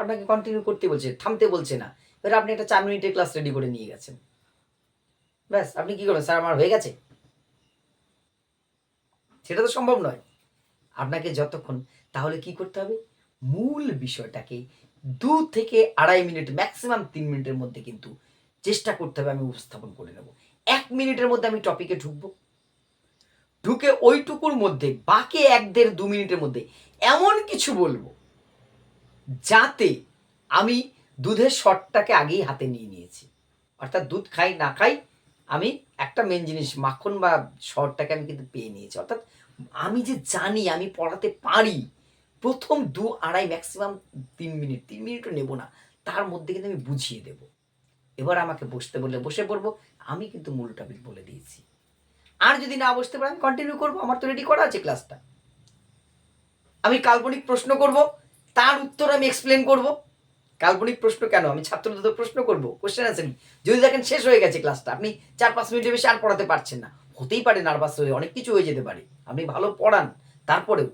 আপনাকে কন্টিনিউ করতে বলছে, থামতে বলছে না, এবার আপনি একটা 4 মিনিটের ক্লাস রেডি করে নিয়ে গেছেন, ব্যাস আপনি কি করবেন? স্যার আমার হয়ে গেছে, সেটা তো সম্ভব নয়। আপনাকে যতক্ষণ, তাহলে কি করতে হবে, মূল বিষয়টাকে 2 থেকে 2.5 মিনিট, ম্যাক্সিমাম 3 মিনিটের মধ্যে কিন্তু চেষ্টা করতে হবে আমি উপস্থাপন করে নেব। 1 মিনিটের মধ্যে আমি টপিকে ঢুকবো, ঢুকে ওইটুকুর মধ্যে বাকি 1-1.5-2 মিনিটের মধ্যে এমন কিছু বলবো যাতে আমি দুধের শটটাকে আগেই হাতে নিয়ে নিয়েছি, অর্থাৎ দুধ খাই না খাই আমি একটা মেন জিনিস মাখন বা শটটাকে আমি কিন্তু পেয়ে নিয়েছি। অর্থাৎ আমি যে জানি আমি পড়াতে পারি, প্রথম 2-2.5 ম্যাক্সিমাম 3 মিনিট, 3 মিনিটও নেব না, তার মধ্যে কিন্তু আমি বুঝিয়ে দেব। এবার আমাকে বসতে বললে বসে পড়বো, আমি কিন্তু মূল টপিক বলে দিয়েছি। আর যদি না বসতে পারি আমি কন্টিনিউ করবো, আমার তো রেডি করা আছে ক্লাসটা। আমি কাল্পনিক প্রশ্ন করব, তার উত্তর আমি এক্সপ্লেন করব। কাল্পনিক প্রশ্ন কেন, আমি ছাত্রদের প্রশ্ন করব, কোশ্চেন আনসার। যদি দেখেন শেষ হয়ে গেছে ক্লাসটা, আপনি 4-5 মিনিটের বেশি আর পড়াতে পারছেন না, হতেই পারে নার্ভাস হয়ে অনেক কিছু হয়ে যেতে পারে, আপনি ভালো পড়ান তারপরেও,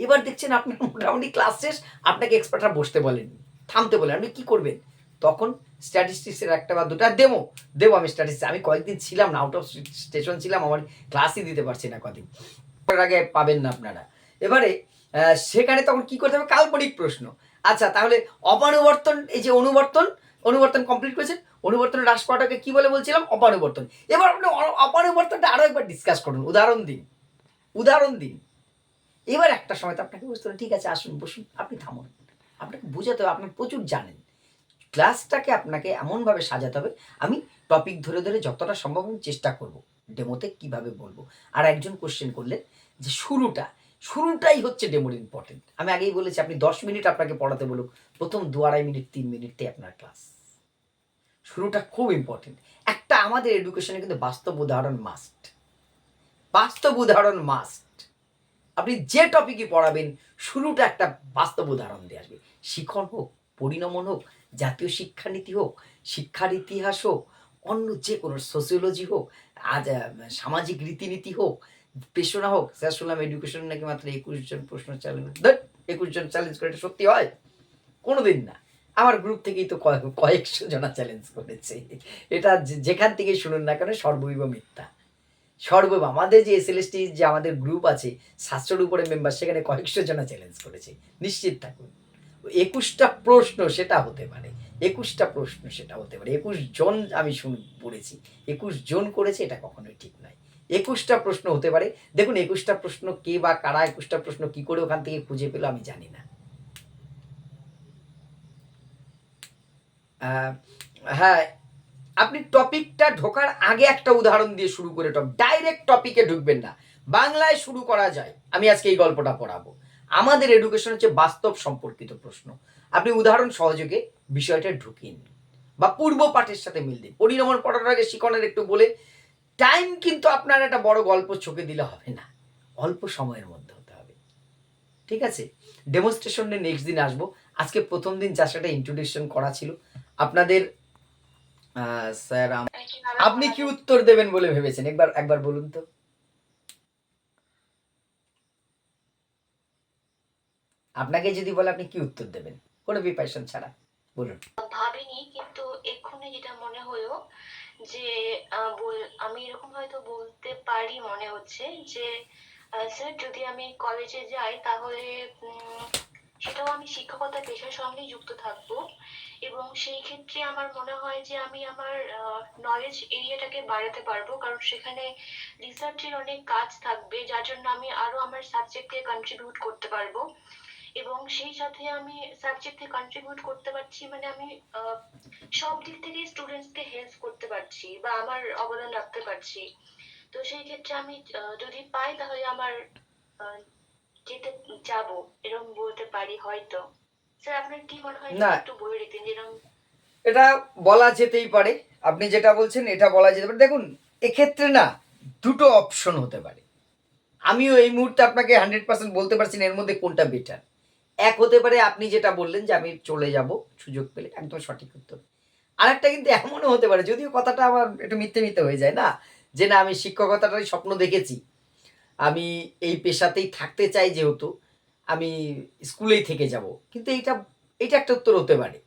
এবার দেখছেন আপনার মোটামুটি ক্লাস শেষ, আপনাকে এক্সপার্টরা বসতে বলেন, থামতে বলেন, আপনি কি করবেন? তখন স্ট্যাটিস্টিক্সের 1 বা 2টা দেবো আমি স্ট্যাটিস্টিক্স। আমি কয়েকদিন ছিলাম না, আউট অফ স্টেশন ছিলাম, আমার ক্লাসই দিতে পারছি না কদিন, আগে পাবেন না আপনারা। এবারে সেখানে তখন কি করতে হবে, কাল্পনিক প্রশ্ন। আচ্ছা তাহলে অপানুবর্তন, এই যে অনুবর্তন কমপ্লিট করেছেন, অনুবর্তনের হ্রাস পাওয়াটাকে কি বলে বলছিলাম, অপানুবর্তন। এবার আপনি অপানুবর্তনটা আরো একবার ডিসকাস করুন, উদাহরণ দিন। এবার একটা সময় তো আপনাকে বুঝতে হবে, ঠিক আছে আসুন বসুন, আপনি থামুন, আপনাকে বোঝাতে হবে আপনি প্রচুর জানেন। ক্লাসটাকে আপনাকে এমনভাবে সাজাতে হবে, আমি টপিক ধরে ধরে যতটা সম্ভব আমি চেষ্টা করব ডেমোতে কিভাবে বলবো। আর একজন কোশ্চেন করলেন যে শুরুটাই হচ্ছে ডেমোর ইম্পর্টেন্ট। আমি আগেই বলেছি, আপনি 10 মিনিট আপনাকে পড়াতে বলুক, প্রথম 2-2.5 মিনিট 3 মিনিটটাই আপনার ক্লাস, শুরুটা খুব ইম্পর্টেন্ট। একটা আমাদের এডুকেশনে কিন্তু বাস্তব উদাহরণ মাস্ট। আপনি যে টপিকই পড়াবেন শুরুটা একটা বাস্তব উদাহরণ দিয়ে আসবে, শিখন হোক, পরিণমন হোক, জাতীয় শিক্ষানীতি হোক, শিক্ষার ইতিহাস হোক, অন্য যে কোনো সোসিওলজি হোক, আজ সামাজিক রীতিনীতি হোক, পেশনা হোক। স্যার শুনলাম এডুকেশন নাকি মাত্র 21 জন প্রশ্ন চ্যালেঞ্জ, 21 জন চ্যালেঞ্জ করে, এটা সত্যি হয়? কোনোদিন না, আমার গ্রুপ থেকেই তো কয়েকশো জনা চ্যালেঞ্জ করেছে। এটা যেখান থেকে শুনুন না কেন, সর্বৈব মিথ্যা। আমাদের যে SLST যে আমাদের গ্রুপ আছে 700-র উপরে মেম্বার, সেখানে কয়েকশো জনা চ্যালেঞ্জ করেছে, নিশ্চিত থাকুন। 21টা প্রশ্ন সেটা হতে পারে, 21টা প্রশ্ন সেটা হতে পারে, 21 জন আমি পড়েছি, 21 জন করেছে এটা কখনোই ঠিক নয়। 21টা প্রশ্ন হতে পারে। দেখুন 21টা প্রশ্ন কে বা কারা 21টা প্রশ্ন কি করে ওখান থেকে খুঁজে পেলো আমি জানি না। হ্যাঁ, আপনি টপিকটা ঢোকার আগে একটা উদাহরণ দিয়ে শুরু করে ডাইরেক্ট টপিকে ঢুকবেন না। বাংলায় শুরু করা যায়। আমি আজকে এই গল্পটা পড়াবো। আমাদের এডুকেশন হচ্ছে বাস্তব সম্পর্কিত প্রশ্ন। আপনি উদাহরণ সহযোগে বিষয়টা ঢুকিয়ে নিন বা পূর্ব পাঠের সাথে মিল দিন। পরিণমন পড়ার আগে শিখনের একটু বলে টাইম কিন্তু আপনার একটা বড় গল্প চোখে দিলে হবে না, অল্প সময়ের মধ্যে হতে হবে। ঠিক আছে, ডেমনস্ট্রেশন নিয়ে নেক্সট দিন আসবো। আজকে প্রথম দিন যার সাথে ইন্ট্রোডিউশন করা ছিল আপনাদের। স্যার আপনি কি উত্তর দেবেন বলে ভেবেছেন একবার একবার বলুন তো। আপনাকে যদি বলে আপনি কি উত্তর দেবেন কোনো প্রিপারেশন ছাড়া, বলুন। ভাবিনি, কিন্তু এক্ষুনি যেটা মনে হলো যে আমি এরকম হয়তো বলতে পারি মনে হচ্ছে যে স্যার যদি আমি কলেজে যাই তাহলে সেটাও আমি শিক্ষকতা পেশার সঙ্গেই যুক্ত থাকবো, এবং সেই ক্ষেত্রে আমার মনে হয় যে আমি আমার নলেজ এরিয়াটাকে বাড়াতে পারবো, কারণ সেখানে রিসার্চের অনেক কাজ থাকবে যার জন্য আমি আরো আমার সাবজেক্টকে কন্ট্রিবিউট করতে পারবো। এবং সেই সাথে আমি সাবজেক্টে কন্ট্রিবিউট করতে পারছি মানে আমি সব দিক থেকে স্টুডেন্টসকে হেল্প করতে পারছি বা আমার অবদান রাখতে পারছি। তো সেই ক্ষেত্রে আমি যদি পাই তাহলে আমার যেতে যাব, এরকম বলতে পারি হয়তো। স্যার আপনার কি মনে হয় না, একটু বলে দিতেন যেরকম। এটা বলা যেতেই পারে, আপনি যেটা বলছেন এটা বলা যেতে পারে। দেখুন এক্ষেত্রে না দুটো অপশন হতে পারে। আমিও এই মুহূর্তে আপনাকে 100% বলতে পারছি না এর মধ্যে কোনটা বেটার। এক হতে পারে আপনি যেটা বললেন যে আমি চলে যাব সুযোগ পেলে, একদম সঠিক উত্তর। আরেকটা কিন্তু এমনও হতে পারে, যদিও কথাটা আমার একটু মিথ্যে মিথ্যে হয়ে যায় না, যে না আমি শিক্ষকতাটারই স্বপ্ন দেখেছি, আমি এই পেশাতেই থাকতে চাই, যেহেতু আমি স্কুলেই থেকে যাব। কিন্তু এইটা একটা উত্তর হতে পারে।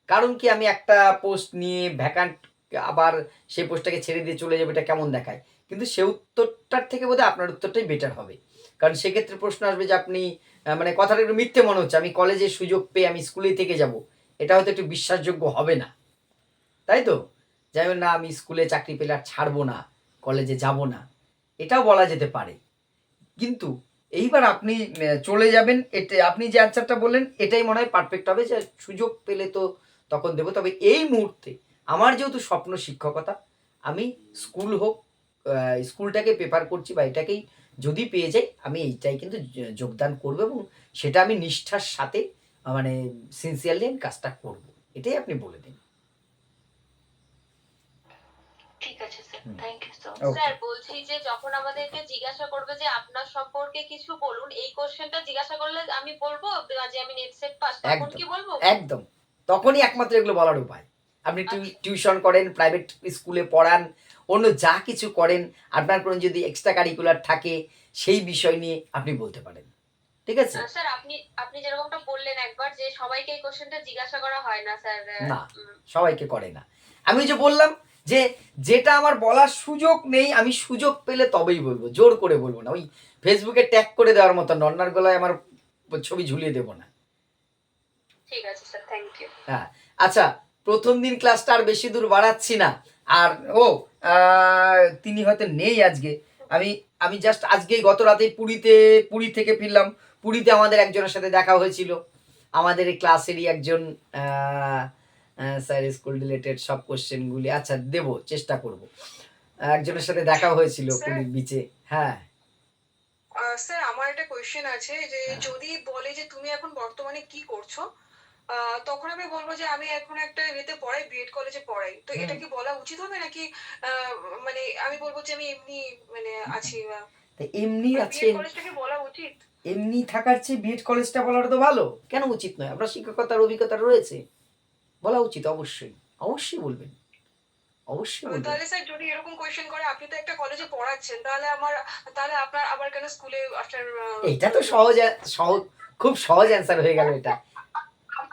কারণ কি আমি একটা পোস্ট নিয়ে ভ্যাকান্ট আবার সেই পোস্টটাকে ছেড়ে দিয়ে চলে যাবো, এটা কেমন দেখায়। কিন্তু সে উত্তরটার থেকে বোধহয় আপনার উত্তরটাই বেটার হবে। কারণ সেক্ষেত্রে প্রশ্ন আসবে যে আপনি মানে কথাটা একটু মিথ্যে মনে হচ্ছে, আমি কলেজে সুযোগ পেয়ে আমি স্কুলেই থেকে যাব, এটা হয়তো একটু বিশ্বাসযোগ্য হবে না, তাই তো? যাই হোক না, আমি স্কুলে চাকরি পেলে আর ছাড়বো না, কলেজে যাব না, এটাও বলা যেতে পারে। কিন্তু এইবার আপনি চলে যাবেন, এটা আপনি যে অ্যান্সারটা বললেন এটাই মনে হয় পারফেক্ট হবে, যে সুযোগ পেলে তো তখন দেবো। তবে এই মুহূর্তে আমার যেহেতু স্বপ্ন শিক্ষকতা, আমি স্কুল হোক, স্কুলটাকে প্রেফার করছি বা এটাকেই যদি পেয়ে যাই আমি এইটাই কিন্তু যোগদান করবো, এবং সেটা আমি নিষ্ঠার সাথে মানে সিনসিয়ারলি আমি কাজটা করব, এটাই আপনি বলে দিন। ঠিক আছে sir, thank you so much. Okay. Sir বলছি যে যখন আমাদেরকে জিজ্ঞাসা করবে যে আপনার সম্পর্কে কিছু বলুন, এই কোশ্চেনটা জিজ্ঞাসা করলে আমি বলবো যে আমি নেট সেট পাস, তখন কি বলবো? একদম তখনই একমাত্র এগুলো বলার উপায়। আপনি আচ্ছা। টিউশন করেন, প্রাইভেট স্কুলে পড়ান, অন্য যা কিছু করেন, আপনার কোনো যদি এক্সট্রা কারিকুলার থাকে সেই বিষয় নিয়ে আপনি বলতে পারেন। ঠিক আছে? স্যার আপনি আপনি যেরকমটা বললেন একবার যে সবাইকে এই কোশ্চেনটা জিজ্ঞাসা করা হয় না স্যার। না, সবাইকে করে না। আমি যে বললাম যে যেটা আমার বলার সুযোগ নেই, আমি সুযোগ পেলে তবেই বলবো, জোর করে বলবো না। ওই ফেসবুকে ট্যাগ করে দেওয়ার মতো নন্নার গলায় আমার ছবি ঝুলিয়ে দেবো না। ঠিক আছে স্যার, থ্যাংক ইউ। হ্যাঁ, আচ্ছা, প্রথম দিন ক্লাসটা আর বেশি দূর বাড়াচ্ছি না। আর তিনি হয়তো নেই আজকে। আমি আমি জাস্ট আজকেই গত রাতে পুরী থেকে ফিরলাম। পুরীতে আমাদের একজনের সাথে দেখা হয়েছিল, আমাদের এই ক্লাসেরই একজন। স্যার স্কুল রিলেটেড সব কোশ্চেনগুলি আচ্ছা দেব, চেষ্টা করব। একজনের সাথে দেখা হয়েছিল পুরীর বিচে। হ্যাঁ স্যার আমার একটা কোয়েশ্চেন আছে যে যদি বলে যে তুমি এখন বর্তমানে কি করছো, তখন আমি বলবো যে আমি এখন একটা ইয়েতে পড়াই, বিএড কলেজে পড়াই। তো এটা কি বলা উচিত হবে নাকি মানে আমি বলবো যে আমি এমনি মানে আছি? এমনি বিএড আছেন, কলেজটাকে বলা উচিত? এমনি থাকার চেয়ে বিএড কলেজটা বলাটা তো ভালো, কেন উচিত নয়? আপনার শিক্ষকতার অভিজ্ঞতা রয়েছে, বলা উচিত। অবশ্যই অবশ্যই বলবেন, অবশ্যই বলবেন। তাহলে স্যার যদি এরকম কোয়েশ্চেন করে, আপনি তো একটা কলেজে পড়াচ্ছেন, তাহলে আপনার আবার কেন স্কুলে আসার? এটা তো সহজ, খুব সহজ অ্যান্সার হয়ে গেল এটা।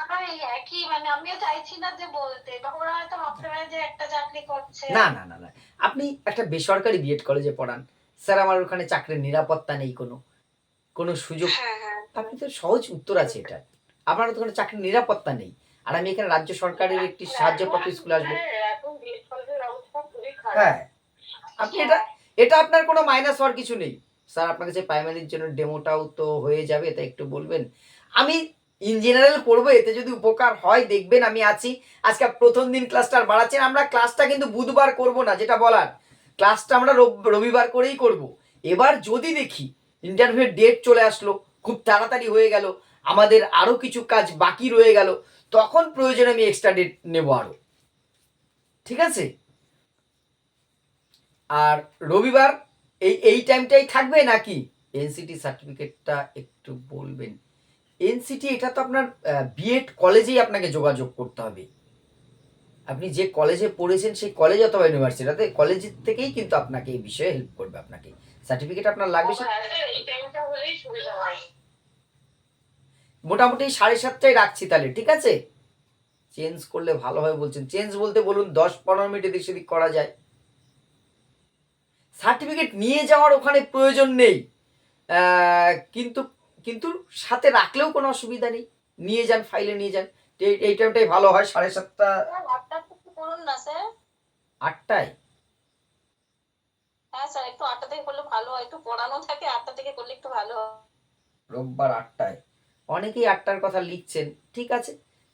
আমরা এই একই, মানে আমিও চাইছি না যে বলতে, তখন ওরা হয়তো ভাবতে পারে যে একটা চাকরি করছে। না না না না, আপনি একটা বেসরকারি বিএড কলেজে পড়ান, স্যার আমার ওখানে চাকরির নিরাপত্তা নেই, কোনো সুযোগ। হ্যাঁ হ্যাঁ আপনি তো সহজ উত্তর আছে এটা, আপনার ওখানে চাকরির নিরাপত্তা নেই, আর আমি এখানে রাজ্য সরকারের একটি সাহায্যপ্রাপ্ত স্কুলে আসবো। এখন বিএড কলেজের অবস্থা খুবই খারাপ। হ্যাঁ, আপনি এটা আপনার কোনো মাইনাস হওয়ার কিছু নেই। স্যার আপনার কাছে প্রাইমারির জন্য ডেমোটাও তো হয়ে যাবে, তাই একটু বলবেন। আমি ইন জেনারেল করবো, এতে যদি উপকার হয় দেখবেন আমি আছি। আজকে প্রথম দিন ক্লাসটা আর বাড়াচ্ছেন, আমরা ক্লাসটা কিন্তু বুধবার করব না, যেটা বলার ক্লাসটা আমরা রবিবার করেই করব। এবার যদি দেখি ইন্টারভিউর ডেট চলে আসলো, খুব তাড়াতাড়ি হয়ে গেল, আমাদের আরও কিছু কাজ বাকি রয়ে গেল, তখন প্রয়োজনে আমি এক্সট্রা ডেট নেবো আরও, ঠিক আছে? আর রবিবার এই টাইমটাই থাকবে নাকি? এনসিটি সার্টিফিকেটটা একটু বলবেন। এনসিটি এটা তো আপনার বিএড কলেজেই আপনাকে যোগাযোগ করতে হবে। আপনি যে কলেজে পড়েছেন সেই কলেজ অথবা ইউনিভার্সিটিতে, কলেজ থেকেই কিন্তু আপনাকে এই বিষয়ে হেল্প করবে। আপনাকে সার্টিফিকেট আপনার লাগবে। এই টাইমটা হলেই সুবিধা হয়। মোটামুটি 7:30টায় রাখছি তাহলে, ঠিক আছে? চেঞ্জ করলে ভালো হয় বলছেন, চেঞ্জ বলতে বলুন 10-15 মিনিট এদিক সেদিক করা যায়। সার্টিফিকেট নিয়ে যাওয়ার ওখানে প্রয়োজন নেই, কিন্তু কিন্তু সাথে রাখলেও কোনো অসুবিধা নেই, নিয়ে যান, ফাইলে নিয়ে যান। এই টাইমটাই ভালো হয়, 7:30টা। 8টা থেকে করুন না স্যার। 8টায়? হ্যাঁ স্যার, একটু 8টা থেকে করলে ভালো হয়, একটু পড়ানো থাকে, 8টা থেকে করলে একটু ভালো হয়। রোববার 8টায়? অনেকেই 8টার কথা লিখছেন, ঠিক আছে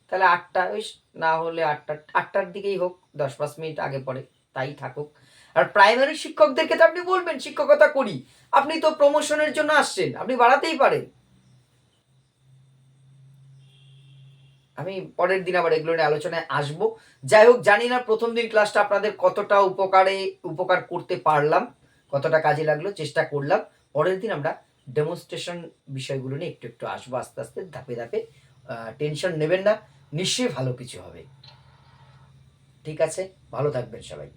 তাহলে 8টা, ওই না হলে 8টার দিকেই হোক, 10-5 মিনিট আগে পরে তাই থাকুক। আর প্রাইমারি শিক্ষকদেরকে তো আপনি বলবেন শিক্ষকতা করি, আপনি তো প্রমোশনের জন্য আসছেন, আপনি বাড়াতেই পারেন। আমি পরের দিন আবার এগুলো নিয়ে আলোচনায় আসবো। যাই হোক, জানি না প্রথম দিন ক্লাসটা আপনাদের কতটা উপকার করতে পারলাম, কতটা কাজে লাগলো, চেষ্টা করলাম। পরের দিন আমরা ডেমনস্ট্রেশন বিষয়গুলো নিয়ে একটু একটু আসবো, আস্তে আস্তে ধাপে ধাপে। টেনশন নেবেন না, নিশ্চয়ই ভালো কিছু হবে। ঠিক আছে, ভালো থাকবেন সবাই।